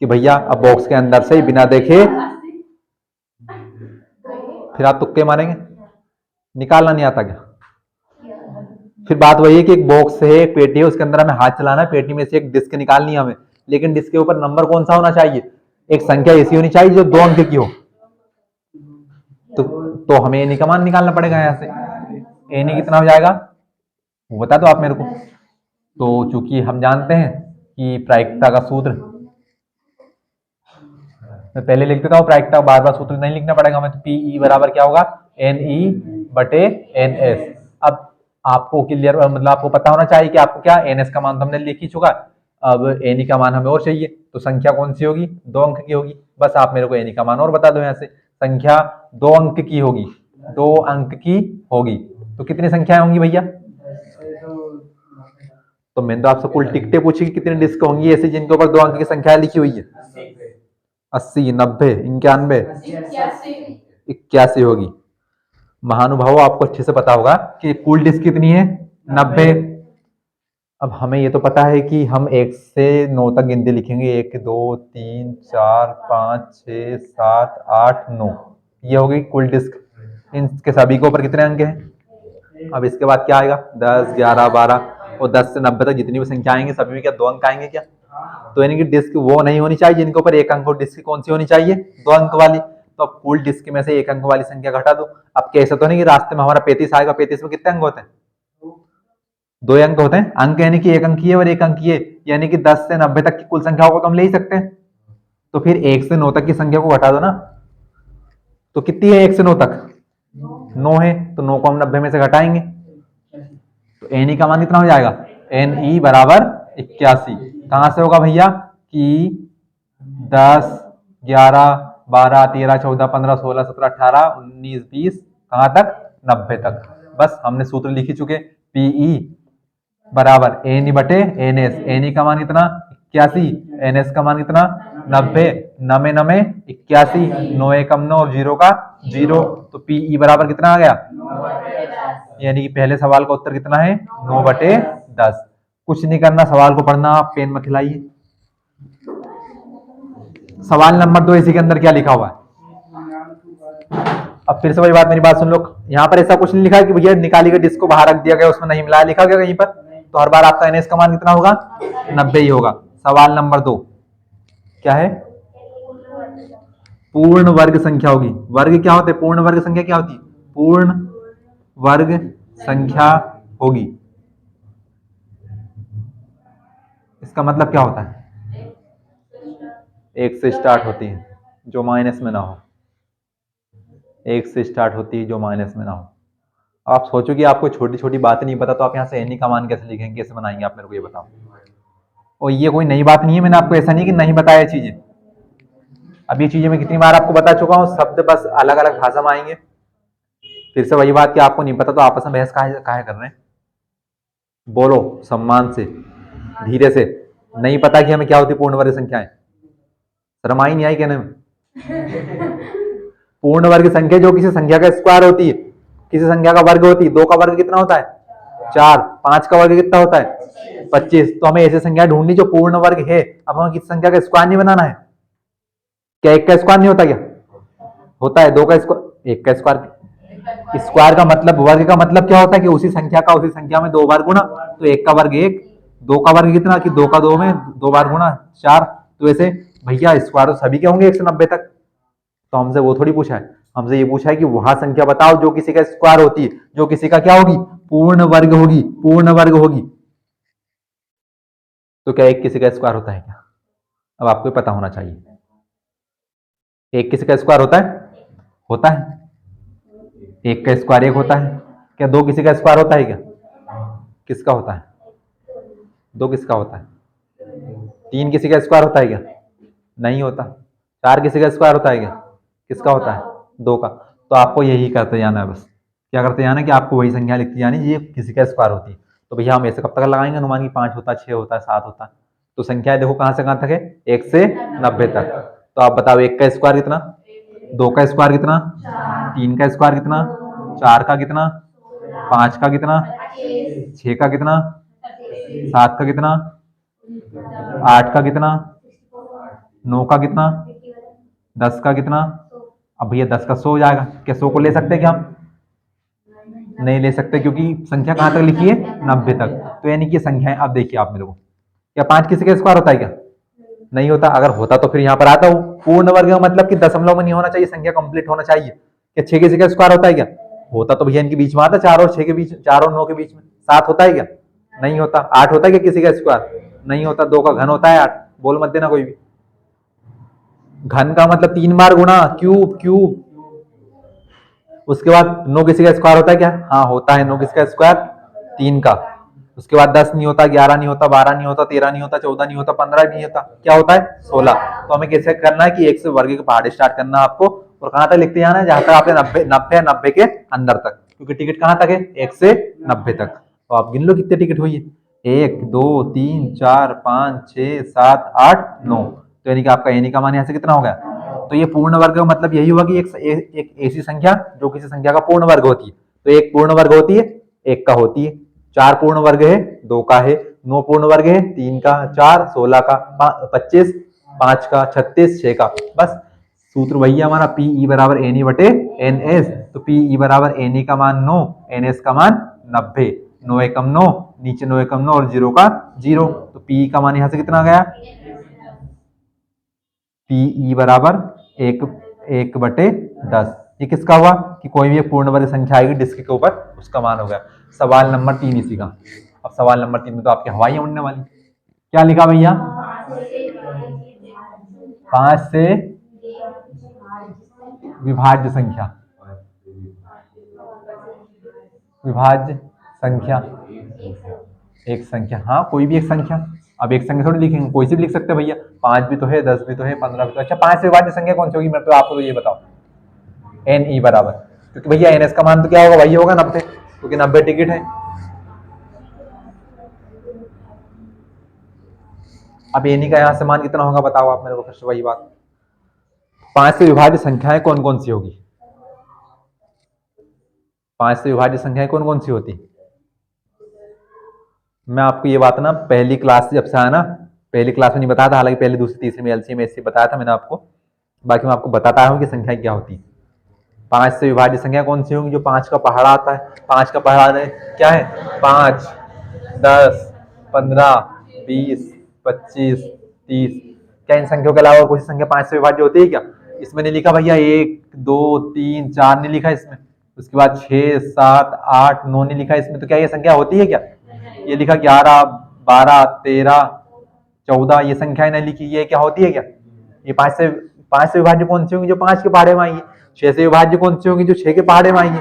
कि भैया अब बॉक्स के अंदर से बिना देखे, फिर आप तुक्के मारेंगे, निकालना नहीं आता क्या? फिर बात वही है कि एक बॉक्स है, एक पेटी है, उसके अंदर हमें हाथ चलाना है, पेटी में से एक डिस्क निकालनी है हमें, लेकिन डिस्क के ऊपर नंबर कौन सा होना चाहिए? एक संख्या ऐसी होनी चाहिए जो 2 अंक की हो। तो हमें एनी का मान निकालना पड़ेगा यहाँ से। एनी कितना हो जाएगा वो बता दो आप मेरे को। तो चूंकि हम जानते हैं कि प्रायिकता का सूत्र, मैं पहले लिख देता हूँ, प्रायिकता बार बार सूत्र नहीं लिखना पड़ेगा हमें। तो पीई बराबर क्या होगा? एन ई बटे एन एस। अब आपको क्लियर, मतलब आपको पता होना चाहिए कि आपको क्या, एन एस का मान तो हमने लिख ही चुका, अब एन ई का मान हमें और चाहिए। तो संख्या कौन सी होगी? 2 अंक की होगी। बस आप मेरे को एन ई का मान और बता दो यहाँ से। संख्या 2 अंक की होगी, 2 अंक की होगी। तो कितनी संख्याएं होंगी भैया? तो मैंने तो आपसे कुल टिकटें पूछी कि कितनी डिस्क होंगी ऐसी जिनके ऊपर 2 अंक की संख्या लिखी हुई है? 80 90 91 81 होगी। महानुभाव आपको अच्छे से पता होगा कि कुल डिस्क कितनी है? 90। अब हमें ये तो पता है कि हम 1 से 9 तक गिनती लिखेंगे, 1 2 3 4 5 6 7 8 9, ये हो गई कुल डिस्क। इनके सभी के ऊपर कितने अंक हैं? अब इसके बाद क्या आएगा? 10 11 12 और 10 से 90 तक जितनी भी संख्या आएंगी सभी में क्या 2 अंक आएंगे क्या? तो यानी कि डिस्क वो नहीं होनी चाहिए जिनके ऊपर 1 अंक हो। डिस्क कौन सी होनी चाहिए? 2 अंक वाली। तो अब कुल डिस्क में से 1 अंक वाली संख्या घटा दो। अब कैसे तो नहीं कि रास्ते में हमारा 35 आएगा, 35 में कितने अंक होते हैं? 2 अंक होते हैं। अंक यानी कि 1 अंक ये और 1 अंक ये, यानी कि 10 से 90 तक की कुल संख्या को तो हम ले ही सकते हैं। तो फिर 1 से 9 तक की संख्या को घटा दो ना। तो कितनी है 1 से 9 तक? 9 है। तो 9 को हम 90 में से घटाएंगे तो एन ई का मान कितना हो जाएगा? एन ई बराबर 81। कहां से होगा भैया? कि 10 11 12 13 14 15 16 17 18 19 20 कहां तक? 90 तक। बस हमने सूत्र लिख ही चुके, पीई बराबर एन बटे एन एस। एन का मान कितना 81, एन एस का मान कितना 90, नमे नमे 81, 9 एकम 9 और 0 का 0, तो पीई बराबर कितना आ गया, यानी कि पहले सवाल का उत्तर कितना है 9/10। कुछ नहीं करना, सवाल को पढ़ना, आप पेन मत हिलाइए। सवाल नंबर 2 इसी के अंदर क्या लिखा हुआ है। अब फिर से वही बात, मेरी बात सुन लो, यहाँ पर ऐसा कुछ नहीं लिखा है कि भैया निकाली गई डिस्क को बाहर रख दिया गया उसमें नहीं मिला, लिखा गया कहीं पर, तो हर बार आपका एनएस का मान कितना होगा 90 ही होगा। सवाल नंबर 2 क्या है, पूर्ण वर्ग संख्या होगी। वर्ग क्या होते हैं, पूर्ण वर्ग संख्या क्या होती है, पूर्ण वर्ग संख्या होगी। इसका मतलब क्या होता है, 1 से स्टार्ट होती है जो माइनस में ना हो, 1 से स्टार्ट होती है जो माइनस में ना हो। आप सोचो कि आपको छोटी छोटी बातें नहीं पता तो आप यहाँ से एनी का मान कैसे लिखेंगे, कैसे बनाएंगे, आप मेरे को ये बताओ। और ये कोई नई बात नहीं है, मैंने आपको ऐसा नहीं कि नहीं बताया चीजें, अब ये चीजें मैं कितनी बार आपको बता चुका हूँ, शब्द बस अलग अलग भाषा में आएंगे। फिर से वही बात कि आपको नहीं पता तो आपस में बहस काहे कर रहे हैं। बोलो सम्मान से, धीरे से। नहीं पता कि हमें क्या होती पूर्ण वर्ग संख्याएं, शर्म आई नहीं आई कहने में। पूर्ण वर्ग संख्या जो किसी संख्या का स्क्वायर होती है, किसी संख्या का वर्ग होती है। 2 का वर्ग कितना होता है 4, 5 का वर्ग कितना होता है 25। तो हमें ऐसी संख्या ढूंढनी जो पूर्ण वर्ग है। अब हमें किसी संख्या का स्क्वायर नहीं बनाना है। क्या 1 का स्क्वायर नहीं होता, क्या होता है 2 का स्क्वायर, 1 का स्क्वायर। स्क्वायर का मतलब, वर्ग का मतलब क्या होता है कि उसी संख्या में 2 बार गुणा, तो 1 का वर्ग 1, 2 का वर्ग कितना कि 2 का 2 में 2 बार गुणा 4। तो ऐसे भैया स्क्वायर तो सभी के होंगे 1 से 90 तक। तो हमसे वो थोड़ी पूछा है, हमसे ये पूछा है कि वह संख्या बताओ जो किसी का स्क्वायर होती है, जो किसी का क्या होगी पूर्ण वर्ग होगी, पूर्ण वर्ग होगी। तो क्या 1 किसी का स्क्वायर होता है क्या, अब आपको पता होना चाहिए। 1 किसी का स्क्वायर होता है, होता है। 1 का स्क्वायर 1 होता है। क्या 2 किसी का स्क्वायर होता है क्या, किसका होता है 2 किसका होता है। 3 किसी का स्क्वायर होता है क्या, नहीं होता। 4 किसी का स्क्वायर होता है क्या, किसका होता है 2 का। तो आपको यही करते जाना है, बस क्या करते जाना है कि आपको वही संख्या लिखती जानी ये किसी का स्क्वायर होती है। तो भैया हम ऐसे कब तक लगाएंगे अनुमान की 5 होता है, 6 होता है, 7 होता है। तो संख्या देखो कहां से कहां तक है, 1 से 90 तक। तो आप बताओ 1 का स्क्वायर कितना, 2 का स्क्वायर कितना, 3 का स्क्वायर कितना, 4 का कितना, 5 का कितना, 6 का कितना, 7 का कितना, 8 का कितना, 9 का कितना, 10 का कितना। अब भैया 10 का 100 हो जाएगा। क्या 100 को ले सकते हैं क्या हम, नहीं ले सकते, क्योंकि संख्या कहां तक लिखी है 90 तक। तो यानी कि संख्याएं, अब देखिए आप मेरे को, क्या 5 किसी का स्क्वायर होता है क्या, नहीं होता। अगर होता तो फिर यहाँ पर आता हूँ। पूर्ण वर्ग का मतलब कि दशमलव में नहीं होना चाहिए, संख्या कंप्लीट होना चाहिए। क्या 6 किसी का स्क्वायर होता है क्या, होता तो भैया इनके बीच में आता, 4 और 6 के बीच, 4 और 9 के बीच में। 7 होता है क्या, नहीं होता। 8 होता है क्या किसी का स्क्वायर, नहीं होता। 2 का घन होता है 8, बोल मत देना कोई भी। घन का मतलब 3 बार गुणा, क्यूब क्यूब। उसके बाद 9 किसी का स्क्वायर होता है क्या, हाँ होता है 9 किसी का स्क्वायर 3 का। उसके बाद 10 नहीं होता, 11 नहीं होता, 12 नहीं होता, 13 नहीं होता, 14 नहीं होता, 15 नहीं होता, क्या होता है 16। तो हमें कैसे करना है कि 1 से वर्ग के पहाड़ स्टार्ट करना है आपको, और कहां तक लिखते जाना है, जहां तक आपने 90 के अंदर तक, क्योंकि टिकट कहां तक है 1 से 90 तक। तो आप गिन लो कितने टिकट हुई है, 1 2 3 4 5 6 7 8 9। तो यानी कि आपका यानी का मान यहाँ से कितना हो गया। तो ये पूर्ण वर्ग का मतलब यही हुआ कि एक ऐसी संख्या जो किसी संख्या का पूर्ण वर्ग होती है। तो एक पूर्ण वर्ग होती है, 1 का होती है। 4 पूर्ण वर्ग है, 2 का है। 9 पूर्ण वर्ग है, 3 का, 4, 16 का, 25, 5 का, 36, 6 का। बस सूत्र वही है हमारा, पीई बराबर एन ई बटे एन एस। तो पीई बराबर एन ई का मान 9, एन एस का मान 90। 9 एकम 9, नीचे 9 एकम 9 और 0 का 0। तो पीई का मान यहां से कितना आ गया, पीई बराबर 1/10। ये किसका हुआ कि कोई भी एक पूर्ण वर्ग संख्या आएगी डिस्क के ऊपर, उसका मान हो गया। सवाल नंबर 3 इसी का। अब सवाल नंबर 3 में तो आपकी हवाई उड़ने वाली। क्या लिखा भैया, 5 से विभाज्य संख्या, विभाज्य संख्या, एक संख्या, हाँ कोई भी एक संख्या। अब एक संख्या थोड़ी लिखेंगे, कोई सी भी लिख सकते हैं भैया। 5 भी तो है, 10 भी तो है, 15 भी तो है। अच्छा 5 से विभाज्य संख्या कौन सी होगी, मैं तो आपको तो ये बताओ, एन ई बराबर, क्योंकि भैया एन एस का मान तो क्या होगा, वही होगा 90, क्योंकि 90 टिकट है। अब एनी का यहाँ से मान कितना होगा बताओ आप मेरे को, फिर से वही बात। 5 से विभाज्य संख्याएं कौन कौन सी होगी? 5 से विभाज्य संख्याएं कौन कौन सी होती? मैं आपको ये बात ना पहली क्लास से जब से आया ना, पहली क्लास में नहीं बताया था, हालांकि पहली दूसरी तीसरी में एलसीएम ऐसे बताया था मैंने आपको, बाकी मैं आपको बताता हूँ कि संख्या क्या होती है। 5 से विभाज्य संख्या कौन सी होंगी? जो 5 का पहाड़ा आता है। 5 का पहाड़ा क्या है? 5, 10, 15, 20, 25, 30। क्या इन संख्याओं के अलावा कोई संख्या 5 से विभाज्य होती है क्या? इसमें नहीं लिखा भैया 1, 2, 3, 4 नहीं लिखा इसमें, उसके बाद 6, 7, 8, 9 नहीं लिखा इसमें, तो क्या ये संख्या होती है क्या? ये लिखा 11, 12, 13, 14, ये संख्याएं नहीं लिखी, ये क्या होती है क्या? ये 5 से विभाज्य कौन सी होंगी? जो 5 के पहाड़े में आएंगी। 6 से विभाज्य कौन सी होंगी? जो 6 के पहाड़े में आएंगी।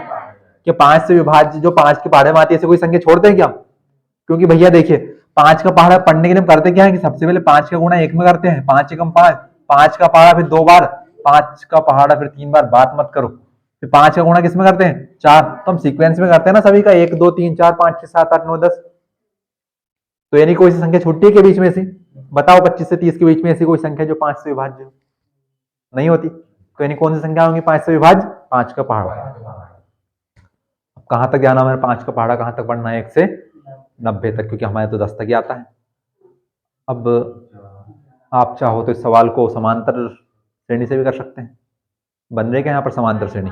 कि 5 से विभाज्य जो 5 के पहाड़े में आती है, ऐसे कोई संख्या छोड़ते हैं क्या? क्योंकि भैया देखिए 5 का पहाड़ा पढ़ने के लिए हम करते क्या है कि सबसे पहले 5 का गुणा 1 में करते हैं, 5 एकम 5, 5 का पहाड़ा फिर 2 बार, 5 का पहाड़ा फिर 3 बार, बात मत करो। फिर 5 का गुणा किस में करते हैं? 4। तो हम सीक्वेंस में करते हैं ना सभी का, 1, 2, 3, 4, 5, 6, 7, 8, 9, 10। तो यानी कोई सी संख्या छुट्टी है के बीच में से? बताओ 25 से 30 के बीच में ऐसी कोई संख्या जो 5 से विभाज्य हो? नहीं होती। तो यानी कौन सी संख्या होंगी 5 से विभाज्य? 5 का पहाड़ा। कहां तक जाना हमारे? 5 का पहाड़ा कहां तक बढ़ना है? 1 से 90 तक, क्योंकि हमारे तो 10 तक ही आता है। अब आप चाहो तो इस सवाल को समांतर श्रेणी से भी कर सकते हैं। बन रहे क्या यहाँ पर समांतर श्रेणी?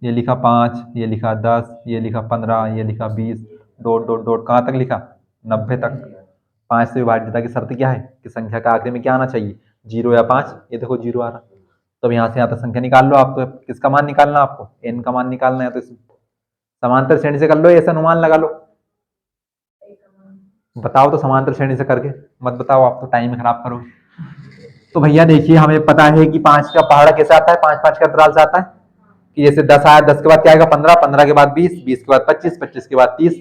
ये लिखा 5, ये लिखा 10, ये लिखा 15, ये लिखा 20, डॉट डॉट डॉट कहाँ तक लिखा? 90 तक। 5 से विभाज्यता की शर्त क्या है कि संख्या का आखिरी में क्या आना चाहिए? 0 या 5। ये देखो 0 आ रहा, तो यहाँ से यहाँ तक संख्या निकाल लो आप। तो किसका मान निकालना आपको? n का मान निकालना है, तो समांतर श्रेणी से कर लो, ऐसा अनुमान लगा लो। बताओ तो समांतर श्रेणी से करके, मत बताओ आप तो टाइम खराब करोगे। तो भैया देखिए हमें पता है कि 5 का पहाड़ा कैसे आता है? 5 5 के अंतराल से आता है। कि जैसे 10 आया, 10 के बाद क्या आएगा? 15, 15 के बाद 20, 20 के बाद 25, 25 के बाद 30।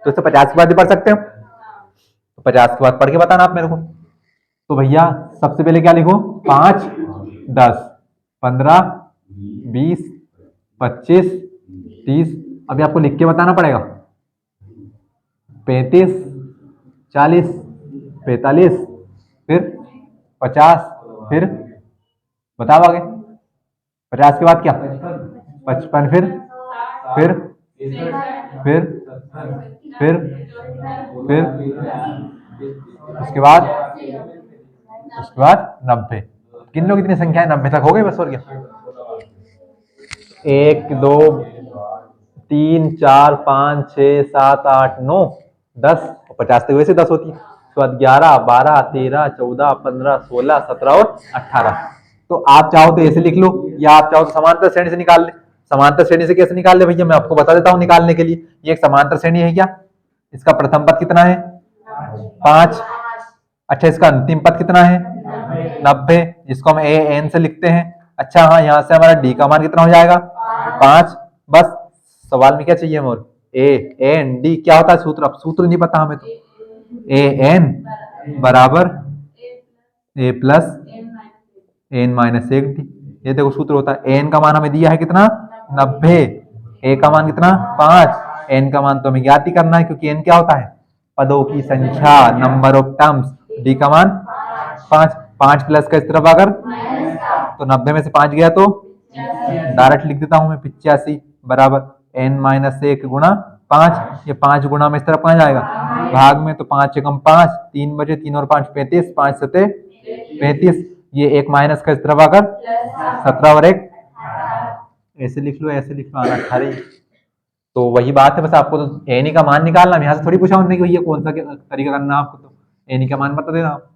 तो इसे 50 के बाद भी पढ़ सकते हो, तो 50 के बाद पढ़ के बताना आप मेरे को। तो भैया सबसे पहले क्या लिखो? 5, 10, 15, 20, 25, 30। अभी आपको लिख के बताना पड़ेगा। 35, 40, 45, फिर 50, फिर बताओ आगे। 50 के बाद क्या? 55, फिर फिर फिर फिर उसके बाद 90। किन लोग कितनी संख्या है? 90 तक हो गए बस, और क्या? 1, 2, 3, 4, 5, 6, 7, 8, 9, 10। 50 तक वैसे 10 होती है। उसके बाद 11, 12, 13, 14, 15, 16, 17 और 18। तो आप चाहो तो ऐसे लिख लो, या आप चाहो तो समांतर श्रेणी से निकाल ले। समांतर श्रेणी से कैसे निकाल ले भैया? मैं आपको बता देता हूँ निकालने के लिए। ये एक समांतर श्रेणी है क्या? इसका प्रथम पद कितना है? 5। अच्छा, इसका अंतिम पद कितना है? 90, जिसको हम ए एन से लिखते हैं। अच्छा हाँ, यहाँ से हमारा डी का मान कितना हो जाएगा? 5। बस सवाल में क्या चाहिए हमें? ए एन डी क्या होता है सूत्र? अब सूत्र नहीं पता हमें तो। ए एन बराबर ए प्लस एन माइनस 1 डी। ये देखो सूत्र होता है। एन का मान हमें दिया है कितना? 90। ए का मान कितना? 5। एन का मान तो हमें ज्ञात ही करना है, क्योंकि एन क्या होता है? पदों की संख्या, नंबर ऑफ टर्म्स। डी का मान 5। 5 प्लस का इस तरफ अगर, तो 90 में से 5 गया तो डायरेक्ट लिख देता हूं मैं 85 बराबर एन माइनस 1 गुणा 5। ये 5 गुणा में इस तरफ कहाँ जाएगा? भाग में। तो 5 एकम 5, 3 बचे, 3 और 5 35, 5 सते 35। ये एक माइनस का इस तरफ आकर 17 और 1 ऐसे लिख लो, ऐसे लिख लो, 18। तो वही बात है, बस आपको तो एनी का मान निकालना। यहाँ से थोड़ी पूछा उन्होंने कि भैया कौन सा तरीका करना आपको, तो एनी का मान बता देना आप।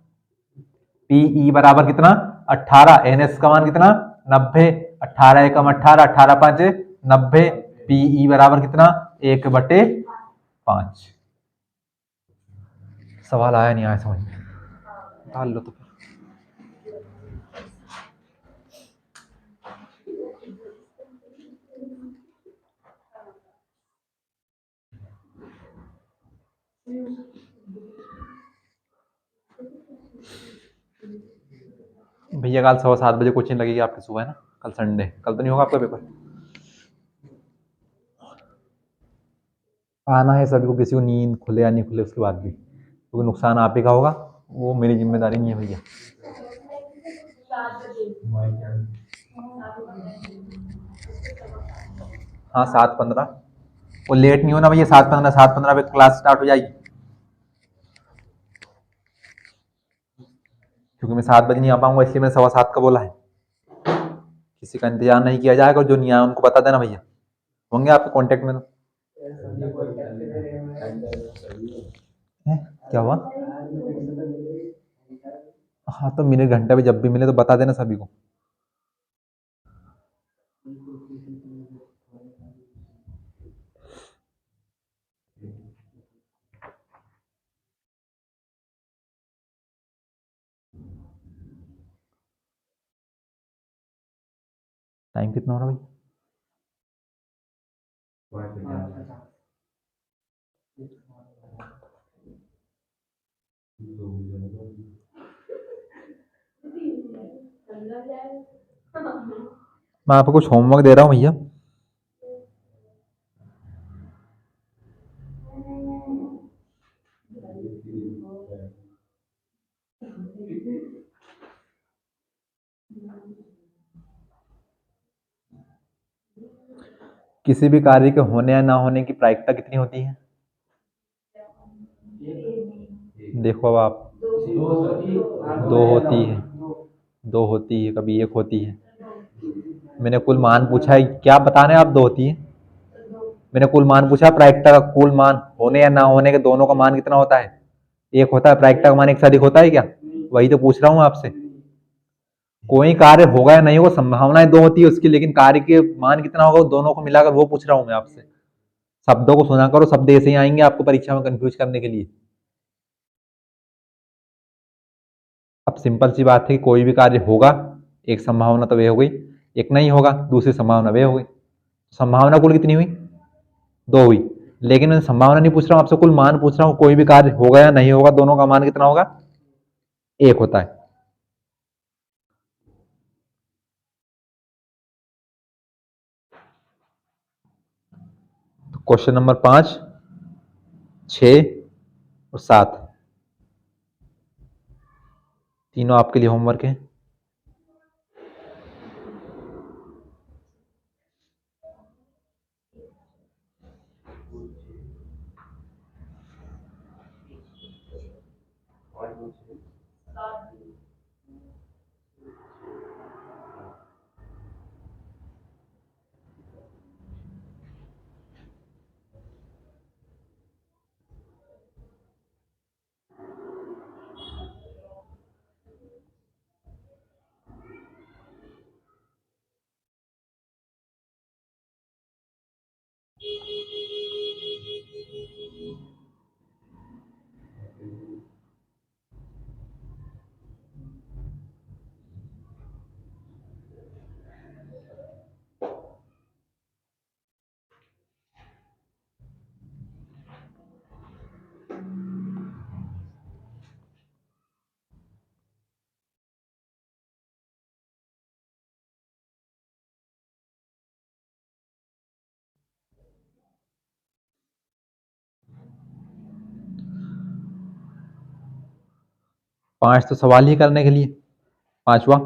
पीई बराबर कितना? 18। एनएस का मान कितना? 90। 18 एकम 18, 18 5 90। पीई बराबर कितना? 1/5। सवाल आया नहीं आया समझ में? डाल लो तो। भैया कल 7:15 कोचिंग लगेगी आपकी सुबह, है ना? कल संडे, कल तो नहीं होगा आपका पेपर? आना है सभी को, किसी को नींद खुले या नहीं खुले उसके बाद भी, क्योंकि नुकसान आप ही का होगा। वो मेरी जिम्मेदारी नहीं है भैया। हाँ 7:15। वो लेट नहीं होना भैया, 7:15, 7:15 पे क्लास स्टार्ट हो जाएगी, क्योंकि मैं 7 बजे नहीं आ पाऊंगा, इसलिए मैंने 7:15 का बोला है। किसी का इंतजार नहीं किया जाएगा, जो नहीं आया उनको बता देना भैया, होंगे आपके कांटेक्ट में तो। हैं? क्या हुआ? हाँ तो मिनट घंटा भी जब भी मिले तो बता देना सभी को। टाइम कितना हो रहा है भाई? मैं आपको कुछ होमवर्क दे रहा हूँ भैया। किसी भी कार्य के होने या ना होने की प्रायिकता कितनी होती है? देखो अब आप, दो होती है, दो होती है, कभी एक होती है। मैंने कुल मान पूछा है, क्या बताने आप? दो होती है। मैंने कुल मान पूछा, प्रायिकता का कुल मान होने या ना होने के दोनों का मान कितना होता है? एक होता है। प्रायिकता का मान एक से अधिक होता है क्या? वही तो पूछ रहा हूँ आपसे। कोई कार्य होगा या नहीं होगा, संभावनाएं दो होती है उसकी, लेकिन कार्य के मान कितना होगा वो दोनों को मिलाकर, वो पूछ रहा हूँ मैं आपसे। शब्दों को सुना करो, शब्द ऐसे ही आएंगे आपको परीक्षा में कंफ्यूज करने के लिए। अब सिंपल सी बात है कि कोई भी कार्य होगा, एक संभावना तो वे हो गई, एक नहीं होगा दूसरी संभावना वे हो गई। संभावना कुल कितनी हुई? दो हुई। लेकिन मैं संभावना नहीं पूछ रहा हूँ आपसे, कुल मान पूछ रहा हूँ। कोई भी कार्य होगा या नहीं होगा, दोनों का मान कितना होगा? एक होता है। तो क्वेश्चन नंबर 5, 6 और 7 तीनों आपके लिए होमवर्क है। पांच तो सवाल ही करने के लिए, पांचवा।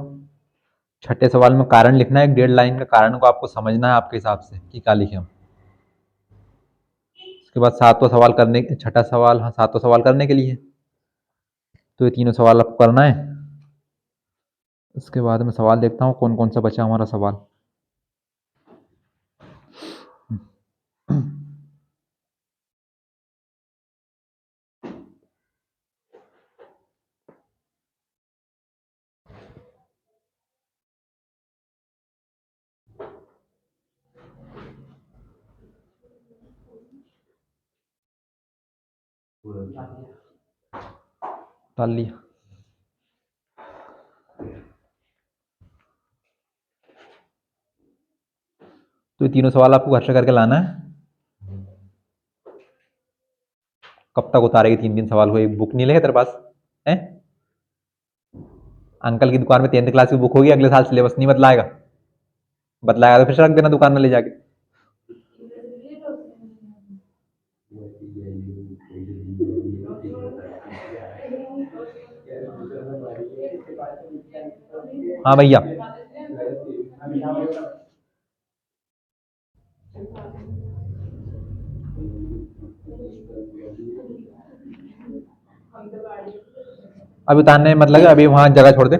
छठे सवाल में कारण लिखना है, 1.5 लाइन का कारण को आपको समझना है आपके हिसाब से कि क्या लिखे हम। उसके बाद सातवां सवाल करने, छठा सवाल, हाँ सातवां सवाल करने के लिए। तो ये तीनों सवाल आपको करना है। उसके बाद मैं सवाल देखता हूँ कौन कौन सा बचा हमारा सवाल। डाल लिया। तो ये तीनों सवाल आपको घर से करके लाना है। कब तक उतारेगी 3 3 सवाल को? एक बुक नहीं लेगा तेरे पास है? अंकल की दुकान में 10th क्लास की बुक होगी, अगले साल सिलेबस नहीं बदलाएगा। बदलाएगा तो फिर से रख देना दुकान में ले जाके। हाँ भैया, अभी उतारने में मतलब अभी वहां जगह छोड़ दे,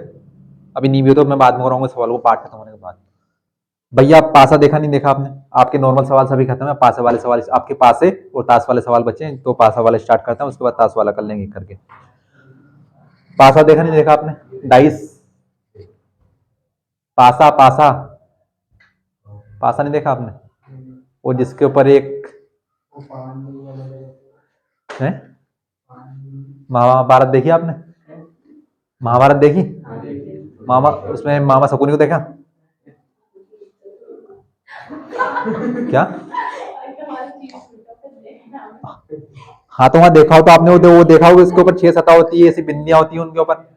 अभी नहीं भी हो तो मैं बाद में कराऊंगा सवाल को पाठ खत्म होने के बाद। भैया पासा देखा नहीं देखा आपने? आपके नॉर्मल सवाल सभी खत्म है, पासे वाले सवाल आपके पास है और ताश वाले सवाल बचे हैं, तो पासा वाले स्टार्ट करते हैं, उसके बाद ताश वाला कर लेंगे करके। पासा देखा नहीं देखा आपने? डाइस, पासा पासा, पासा नहीं देखा आपने? वो जिसके ऊपर एक है, महाभारत देखी आपने? महाभारत देखी? मामा, उसमें मामा शकुनी को देखा क्या? हाँ तो वहां देखा हो तो आपने वो देखा होगा, इसके ऊपर 6 सतह होती है, ऐसी बिंदियां होती है उनके ऊपर,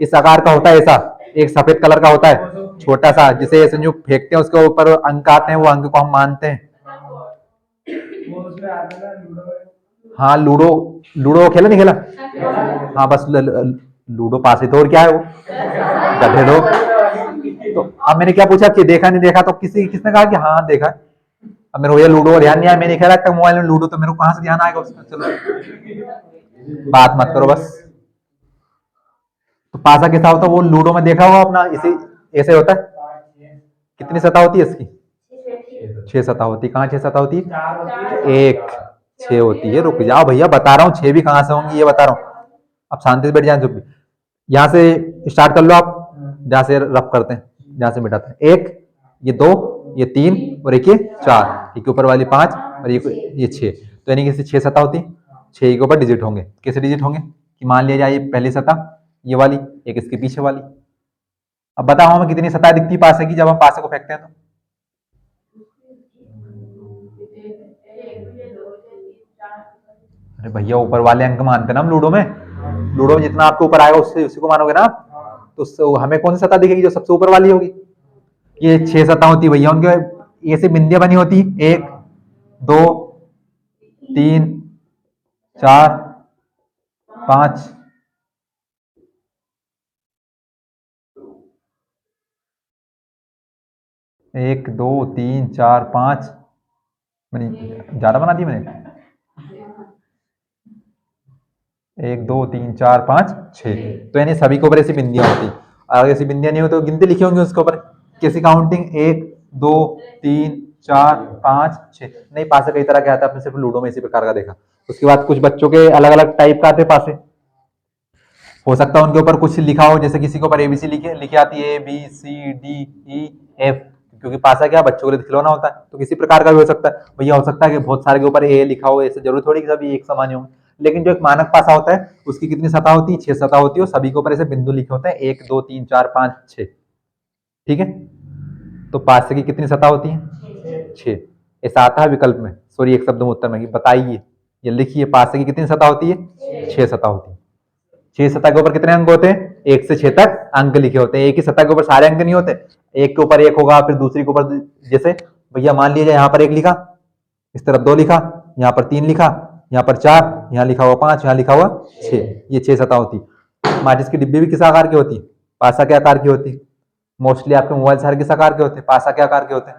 इस आकार का होता है, ऐसा एक सफेद कलर का होता है छोटा सा, जिसे ऐसे जो फेंकते हैं उसके ऊपर अंक आते हैं, वो अंक को हम मानते हैं। हाँ लूडो, लूडो खेला नहीं खेला? हाँ बस लूडो पास ही तो, और क्या है वो, गधे लोग। तो अब मैंने क्या पूछा कि देखा नहीं देखा, तो किसने कहा कि हाँ देखा है। अब मेरे को ये लूडो ध्यान नहीं आया, मैंने खेला तक मोबाइल में लूडो, तो मेरे को कहां से ध्यान आएगा उसमें। चलो बात मत करो बस। तो पासा कैसा होता है, वो लूडो में देखा होगा अपना, इसी ऐसे होता है। कितनी सतह होती है इसकी? 6 सतह होती है। कहाँ 6 सतह होती है? एक 6 होती है। रुक जाओ भैया बता रहा हूँ, 6 भी कहां से होंगी ये बता रहा हूँ। अब शांति से बैठ जाए, चुप। यहाँ से स्टार्ट कर लो आप, जहां से रफ करते हैं, जहां से मिटाते हैं। एक, ये 2, ये 3 और एक ये 4, एक ऊपर वाली 5 और ये 6, तो यानी कि 6 सतह होती है। 6 के ऊपर डिजिट होंगे। कैसे डिजिट होंगे कि मान लिया जाए ये पहली सतह ये वाली, एक इसके पीछे वाली। अब बताओ हमें कितनी सतह दिखती है पासे की जब हम पासे को फेंकते हैं तो? अरे भैया ऊपर वाले अंक मानते हैं ना हम लूडो में। लूडो में जितना आपके ऊपर आएगा उससे उसी को मानोगे ना आप। तो हमें कौन सी सतह दिखेगी? जो सबसे ऊपर वाली होगी। ये 6 सतह होती है भैया, उनके ऐसे बिंदियां बनी होती, 1 2 3 4 5, 1 2 3 4 5, मैंने ज्यादा बना दी मैंने। 1 2 3 4 5 6, तो यानी सभी के ऊपर ऐसी बिंदियां होती। अगर ऐसी बिंदियां नहीं हो तो गिनती लिखी होंगी उसके ऊपर। कैसी काउंटिंग? 1 2 3 4 5 6। नहीं पासे कई तरह के आता है, आपने सिर्फ लूडो में इसी प्रकार का देखा। उसके बाद कुछ बच्चों के अलग अलग टाइप का आते पासे, हो सकता है उनके ऊपर कुछ लिखा हो, जैसे किसी के ऊपर एबीसी लिखी आती है, ABCDEF, क्योंकि पासा क्या बच्चों के लिए खिलौना होता है, तो किसी प्रकार का भी हो सकता है। भैया हो सकता है कि बहुत सारे के ऊपर ए लिखा हो, ऐसे जरूर थोड़ी कि सभी एक समान ही होंगे। लेकिन जो एक मानक पासा होता है उसकी कितनी सतह होती है? 6 सतह होती है, और सभी के ऊपर ऐसे बिंदु लिखे होते हैं, 1 2 3 4 5 6। ठीक है, तो पासे की कितनी सतह होती है? 6। ऐसा आता है विकल्प में, सॉरी एक शब्द में उत्तर में, बताइए ये लिखिए, पासे की कितनी सतह होती है? 6 सतह होती है। 6 सतह के ऊपर कितने अंक होते हैं? 1 से 6 तक अंक लिखे होते हैं। एक ही सतह के ऊपर सारे अंक नहीं होते, एक के ऊपर एक होगा, फिर दूसरी के ऊपर, जैसे भैया मान लीजिए यहाँ पर 1 लिखा, इस तरफ 2 लिखा, यहाँ पर 3 लिखा, यहाँ पर 4, यहाँ लिखा हुआ 5, यहाँ लिखा हुआ 6, ये 6 सतह होती। माचिस की डिब्बी भी किस आकार की होती? पासा के आकार की होती। मोस्टली आपके मोबाइल सारे किस आकार के होते? पासा के आकार के होते।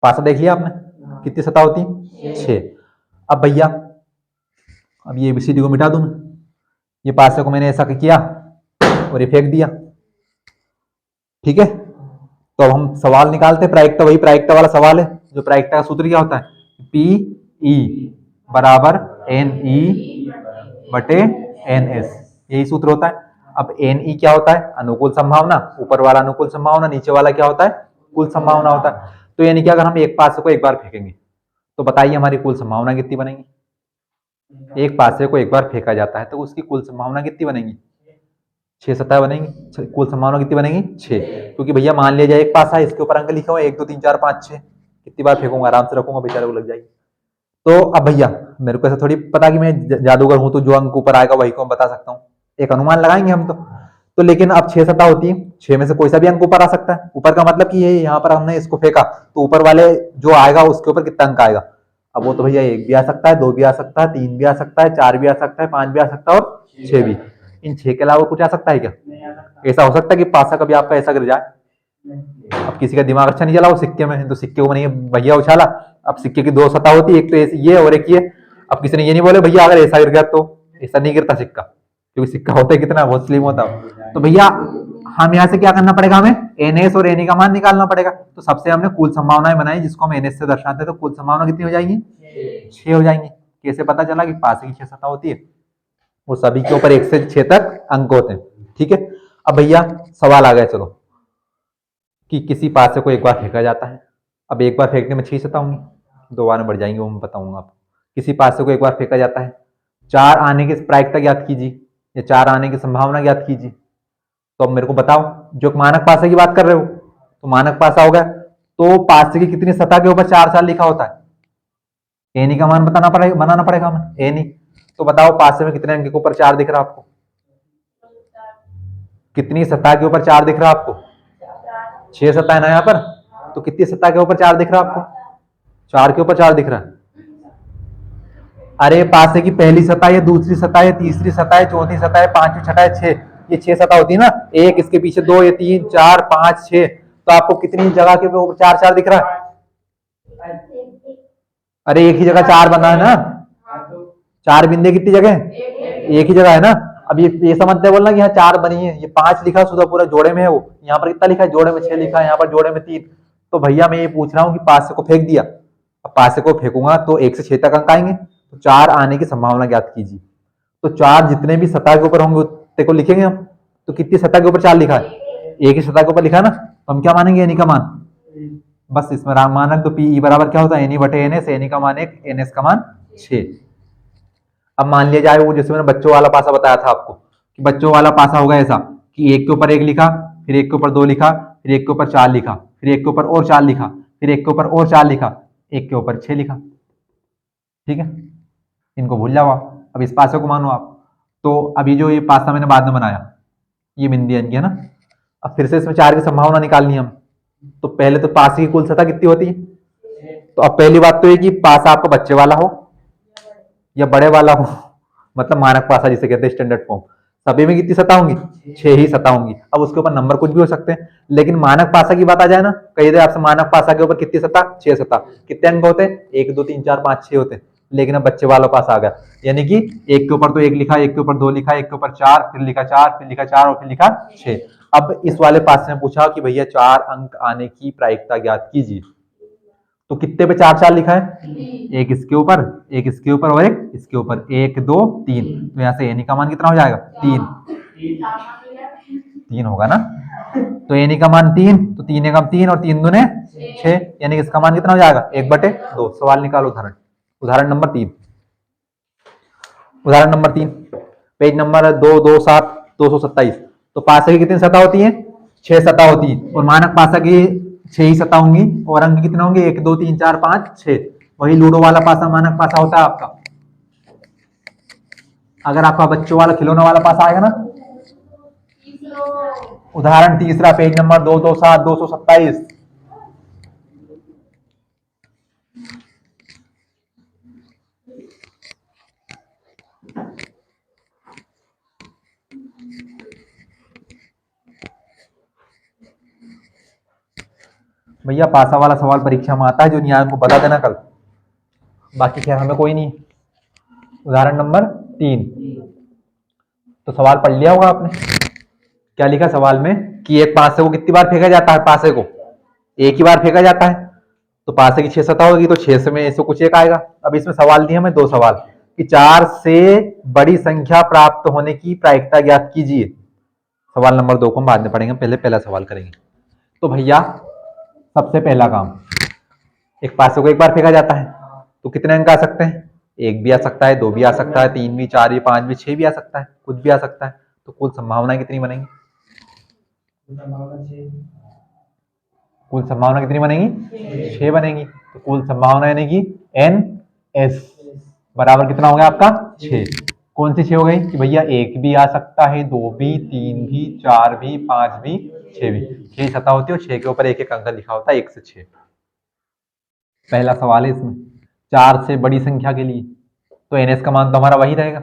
पासा देख लिया आपने, कितनी सतह होती? 6। अब भैया, अब ये ABCD को मिटा दूं मैं, ये पासे को मैंने ऐसा किया और ये फेंक दिया। ठीक है, तो अब हम सवाल निकालते, प्रायिकता, वही प्रायिकता वाला सवाल है। जो प्रायिकता का सूत्र क्या होता है? PE बराबर NE बटे NS, यही सूत्र होता है। अब NE क्या होता है? अनुकूल संभावना, ऊपर वाला अनुकूल संभावना, नीचे वाला क्या होता है? कुल संभावना होता है। तो यानी कि अगर हम एक पासे को एक बार फेंकेंगे तो बताइए हमारी कुल संभावना कितनी बनेगी? एक पासे को एक बार फेंका जाता है तो उसकी कुल संभावना कितनी बनेगी? 6 सतह बनेंगी। कुल संभावना कितनी बनेगी? 6, क्योंकि भैया मान लिया जाए एक पासा है, इसके ऊपर अंक लिखा हुआ है 1 2 3 4 5 6, कितनी बार फेंकूंगा, आराम से रखूंगा, बेचारे को लग जाएगी। तो अब भैया मेरे को ऐसा थोड़ी पता कि मैं जादूगर हूं तो जो अंक ऊपर आएगा वही को मैं बता सकता हूँ, एक अनुमान लगाएंगे हम तो लेकिन अब 6 सतह होती है, 6 में से कोई सा भी अंक ऊपर आ सकता है। ऊपर का मतलब कि ये यहाँ पर हमने इसको फेंका तो ऊपर वाले जो आएगा उसके ऊपर कितना अंक आएगा? अब वो तो भैया 1 भी आ सकता है, 2 भी आ सकता है, 3 भी आ सकता है, 4 भी आ सकता है, 5 भी आ सकता है और 6 भी। इन 6 के अलावा कुछ आ सकता है क्या? ऐसा हो सकता है कि पासा कभी आपका ऐसा गिर जाए? अब किसी का दिमाग अच्छा नहीं चला वो सिक्के में, तो सिक्के को नहीं भैया उछाला, अब सिक्के की 2 सतह होती है, एक तो ये और एक ये। अब किसी ने ये नहीं बोले भैया अगर ऐसा गिर गया तो, ऐसा नहीं गिरता सिक्का, क्योंकि सिक्का होता है कितना बहुत स्लिम होता है। तो भैया हम यहाँ से क्या करना पड़ेगा, हमें एनएस और एनई का मान निकालना पड़ेगा। तो सबसे हमने कुल संभावनाएं बनाई जिसको हम एनएस से दर्शाते हैं, तो कुल संभावना कितनी हो जाएगी? 6 हो जाएंगी। कैसे पता चला कि पासे की 6 सतह होती है और सभी के ऊपर 1 से 6 तक अंक होते हैं। ठीक है, अब भैया सवाल आ गया, चलो कि किसी पासे को एक बार फेंका जाता है। अब एक बार फेंकने में 6 सतह होंगी, 2 बार में बढ़ जाएंगे, वो मैं बताऊंगा आपको। किसी पासे को एक बार फेंका जाता है, 4 आने की प्रायिकता ज्ञात कीजिए या 4 आने की संभावना ज्ञात कीजिए। तो अब मेरे को बताओ, जो मानक पासे की बात कर रहे हो, तो मानक पासा हो गया, तो पासे की कितनी सतह के ऊपर 4 4 लिखा होता है? एनी का मान बनाना पड़ेगा हमें, एनी। तो बताओ पासे में कितने अंक के ऊपर 4 दिख रहा है आपको? कितनी सतह के ऊपर 4 दिख रहा है आपको? 6 सतह है ना यहाँ पर, तो कितनी सतह के ऊपर 4 दिख रहा है आपको? 4 के ऊपर 4 दिख रहा है। अरे पासे की पहली सतह है, दूसरी सतह है, तीसरी सतह है, चौथी सतह है, पांचवी सतह है, 6, ये 6 सतह होती है ना, एक इसके पीछे 2, ये 3 4 5 6, तो आपको कितनी जगह के ऊपर 4 4 दिख रहा है? अरे एक ही जगह 4 बना है ना, 4 बिंदे कितनी जगह? एक ही जगह है ना। अब ये समझते बोलना कि यहाँ 4 बनी है, ये 5 लिखा सुधा पूरा जोड़े में है, वो यहाँ पर कितना लिखा है? जोड़े में 6 लिखा है, यहाँ पर जोड़े में 3। तो भैया मैं ये पूछ रहा हूँ कि पासे को फेंक दिया, अब पासे को फेंकूंगा तो 1 से 6 तक अंक आएंगे, तो 4 आने की संभावना ज्ञात कीजिए। तो 4 जितने भी सतह के ऊपर होंगे उतने को लिखेंगे हम। तो कितनी सतह के ऊपर 4 लिखा है? एक ही सतह के ऊपर लिखा है ना, तो हम क्या मानेंगे? एनी का मान। बस इसमें राम मानक, तो पी बराबर क्या होता है? एनी बटे एनएस, एनी का मान 1, एनएस का मान 6। अब मान लिया जाए वो जैसे मैंने बच्चों वाला पासा बताया था आपको, कि बच्चों वाला पासा होगा ऐसा कि 1 के ऊपर 1 लिखा, फिर 1 के ऊपर 2 लिखा, फिर 1 के ऊपर 4 लिखा, फिर 1 के ऊपर और 4 लिखा, फिर 1 के ऊपर और 4 लिखा, 1 के ऊपर 6 लिखा। ठीक है, इनको भूल जाओ आप, अब इस पासे को मानो आप। तो अभी जो ये पासा मैंने बाद में बनाया, ये बिंदी है ना। अब फिर से इसमें 4 की संभावना निकालनी है हम। तो पहले तो पासे की कुल सतह कितनी होती है? तो अब पहली बात तो ये कि पासा आपका बच्चे वाला हो या बड़े वाला हो, मतलब मानक पासा जिसे कहते हैं स्टैंडर्ड फॉर्म, सभी में कितनी सतह होंगी? 6 ही सतह होंगी। अब उसके ऊपर नंबर कुछ भी हो सकते हैं, लेकिन मानक पासा की बात आ जाए ना, कही दे आपसे मानक पासा के ऊपर कितनी सतह? 6 सतह। कितने अंक होते हैं? 1 2 3 4 5 6 होते हैं। लेकिन अब बच्चे वाला पास आ गया, यानी कि 1 के ऊपर तो 1 लिखा, 1 के ऊपर 2 लिखा, 1 के ऊपर 4, फिर लिखा 4, फिर लिखा 4 और फिर लिखा 6। अब इस वाले पास ने पूछा कि भैया 4 अंक आने की प्रायिकता ज्ञात कीजिए। तो कितने पे 4 4 लिखा है? एक इसके ऊपर, एक इसके ऊपर और एक इसके ऊपर, 1 2 3। तो यहाँ से एनी का मान कितना हो जाएगा? 3। 3 होगा ना, तो एनी का मान 3, तो 3 एकम 3 और 3 दूने 6, यानी इसका मान कितना हो जाएगा? 1/2। सवाल निकालो, उदाहरण उदाहरण नंबर 3। उदाहरण नंबर 3, पेज नंबर 227 227। तो पासा की कितनी सतह होती है? 6 सतह होती है, और मानक पासा की 6 ही सतह होंगी, और अंक कितने होंगे? 1 2 3 4 5 6। वही लूडो वाला पासा मानक पासा होता है आपका। अगर आपका बच्चों वाला खिलौना वाला पासा आएगा ना, उदाहरण तीसरा, पेज नंबर 227 227। भैया पासा वाला सवाल परीक्षा में आता है, जो नहीं आया उनको बता देना कल, बाकी खैर हमें कोई नहीं। उदाहरण नंबर 3, तो सवाल पढ़ लिया होगा आपने। क्या लिखा सवाल में कि एक पासे को कितनी बार फेंका जाता है? पासे को एक ही बार फेंका जाता है, तो पासे की 6 सतह होगी, तो 6 में से कुछ एक आएगा। अब इसमें सवाल दिए हमें 2 सवाल कि 4 से बड़ी संख्या प्राप्त होने की प्रायिकता ज्ञात कीजिए। सवाल नंबर 2 को हम बाद में पढ़ेंगे, पहले पहला सवाल करेंगे। तो भैया सबसे पहला काम, एक पासे को एक बार फेंका जाता है, तो कितने अंक आ सकते हैं? 1 भी आ सकता है, 2 भी आ सकता है, 3 भी, 4 भी, 5 भी, 6 भी आ सकता है, कुछ भी आ सकता है। तो कुल संभावनाएं कितनी बनेंगी? कुल संभावना कितनी बनेगी? 6 बनेगी। तो कुल संभावना यानी कि एन एस बराबर कितना हो गया आपका? 6। कौन सी 6 हो गई कि भैया 1 भी आ सकता है, 2 भी, 3 भी, 4 भी, 5 भी, 6 भी। 6 सतह होती है और 6 के ऊपर एक एक अंक लिखा होता है 1 से 6। पहला सवाल है इसमें 4 से बड़ी संख्या के लिए, तो एनएस का मान तो हमारा वही रहेगा।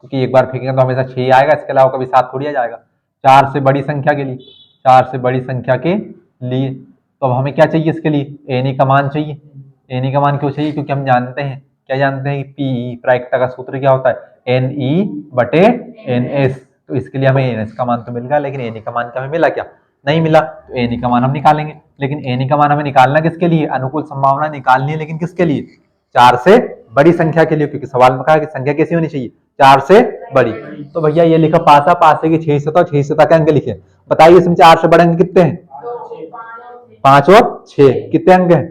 क्योंकि एक बार फेंकेंगे तो हमेशा 6 आएगा, इसके अलावा कभी 7 थोड़ी आ जाएगा। 4 से बड़ी संख्या के लिए, 4 से बड़ी संख्या के लिए तो अब हमें क्या चाहिए, इसके लिए एनी का मान चाहिए। एनी का मान क्यों चाहिए, क्योंकि हम जानते हैं, क्या जानते हैं, पी प्रायिकता का सूत्र क्या होता है, एन ई बटे एन एस। तो इसके लिए हमें एन एस का मान तो मिल गया, लेकिन एनी का मान क्या हमें मिला, क्या नहीं मिला। तो एनी का मान हम निकालेंगे, लेकिन एनी का मान हमें निकालना किसके लिए, अनुकूल संभावना निकालनी है, लेकिन किसके लिए, 4 से बड़ी संख्या के लिए, क्योंकि सवाल में कहा कि संख्या कैसी होनी चाहिए, 4 से बड़ी। तो भैया ये लिखा पासा, पासे की 6 शतक, 6 शतक के अंक लिखे। बताइए इसमें 4 से बड़े अंक कितने हैं, 5 और 6, कितने अंक हैं,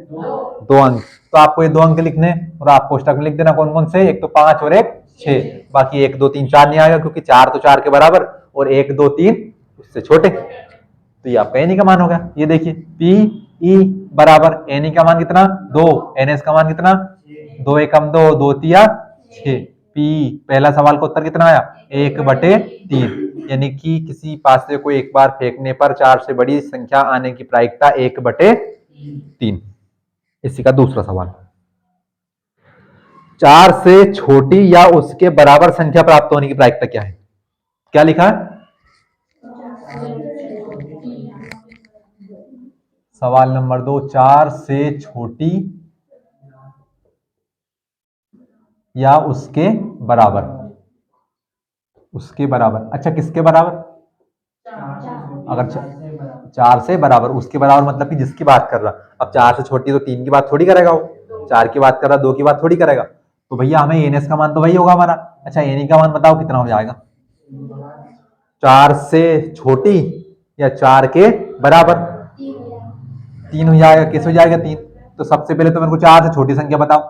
2 अंक। तो आपको ये 2 अंक लिखने और आप कोष्टक में लिख देना कौन कौन से, एक तो 5 और एक 6। बाकी 1 2 3 4 नहीं आएगा, क्योंकि 4 तो 4 के बराबर और 1 2 3 उससे छोटे। तो ये आपका एनी का मान हो गया। ये देखिए पी ई बराबर एनी का मान कितना 2, एनएस का मान कितना 2 एकम 2, 2 तिया 6। पी पहला सवाल का उत्तर कितना आया 1/3, यानी कि किसी पासे को एक बार फेंकने पर 4 से बड़ी संख्या आने की प्रायिकता 1/3। इसी का दूसरा सवाल, 4 से छोटी या उसके बराबर संख्या प्राप्त होने की प्रायिकता क्या है, क्या लिखा है। सवाल नंबर 2, 4 से छोटी या उसके बराबर, उसके बराबर, अच्छा किसके बराबर, अगर 4 से बराबर, उसके बराबर मतलब कि जिसकी बात कर रहा। अब 4 से छोटी तो 3 की बात थोड़ी करेगा वो, 4 की बात कर रहा, 2 की बात थोड़ी करेगा। तो भैया हमें एनएस का मान तो वही होगा हमारा। अच्छा एनी का मान बताओ कितना हो जाएगा, 4 से छोटी या 4 के बराबर, 3 हो जाएगा, किस हो जाएगा 3। तो सबसे पहले तो मेरे को 4 से छोटी संख्या बताओ,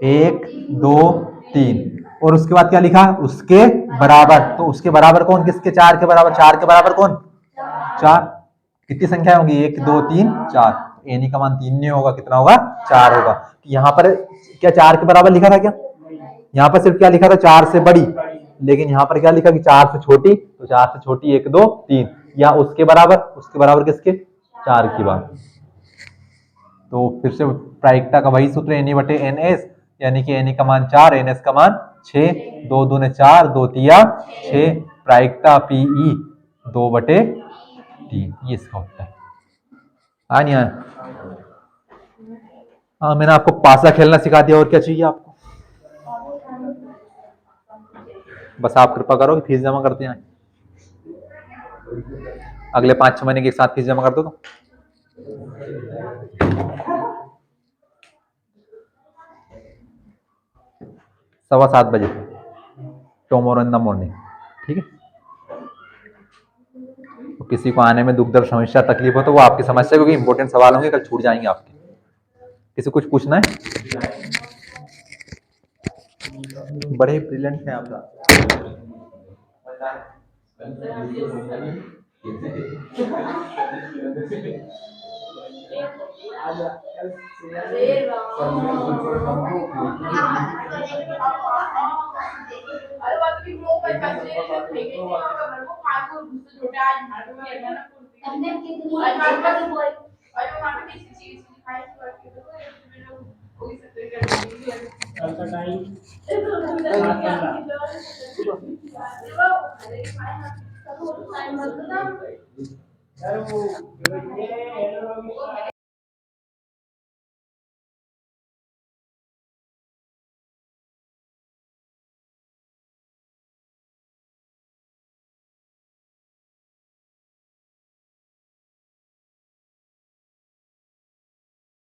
1 2 3, और उसके बाद क्या लिखा, उसके बराबर। तो उसके बराबर कौन, किसके, 4 के बराबर, 4 के बराबर कौन, 4। कितनी संख्या होगी, 1 2 3 4। एनी का मान 3 नहीं होगा, कितना होगा 4 होगा। यहाँ पर क्या 4 के बराबर लिखा था क्या, यहाँ पर सिर्फ क्या लिखा था 4 से बड़ी, लेकिन यहाँ पर क्या लिखा कि 4 से छोटी। तो 4 से छोटी 1 2 3 या उसके बराबर, उसके बराबर किसके, 4 की बात। तो फिर से प्रायिकता का वही सूत्र एनी बटे एन एस, यानी कि एनी का मान 4, एन एस का मान 6, 2 दूने 4, 2 तिया 6, प्रायिकता पीई 2/3। ये इसका उत्तर है। हाँ नहीं हाँ, मैंने आपको पासा खेलना सिखा दिया, और क्या चाहिए आपको, बस आप कृपा करो कि फीस जमा करते हैं, अगले 5-6 महीने के साथ फीस जमा कर दो। तो 7:15 बजे टुमारो इन द मॉर्निंग, ठीक है। तो किसी को आने में दुख दर्द समस्या तकलीफ हो तो वो आपकी समस्या, क्योंकि इंपॉर्टेंट सवाल होंगे, कल छूट जाएंगे आपके। किसी कुछ पूछना है, बड़े ब्रिलियंट हैं आप।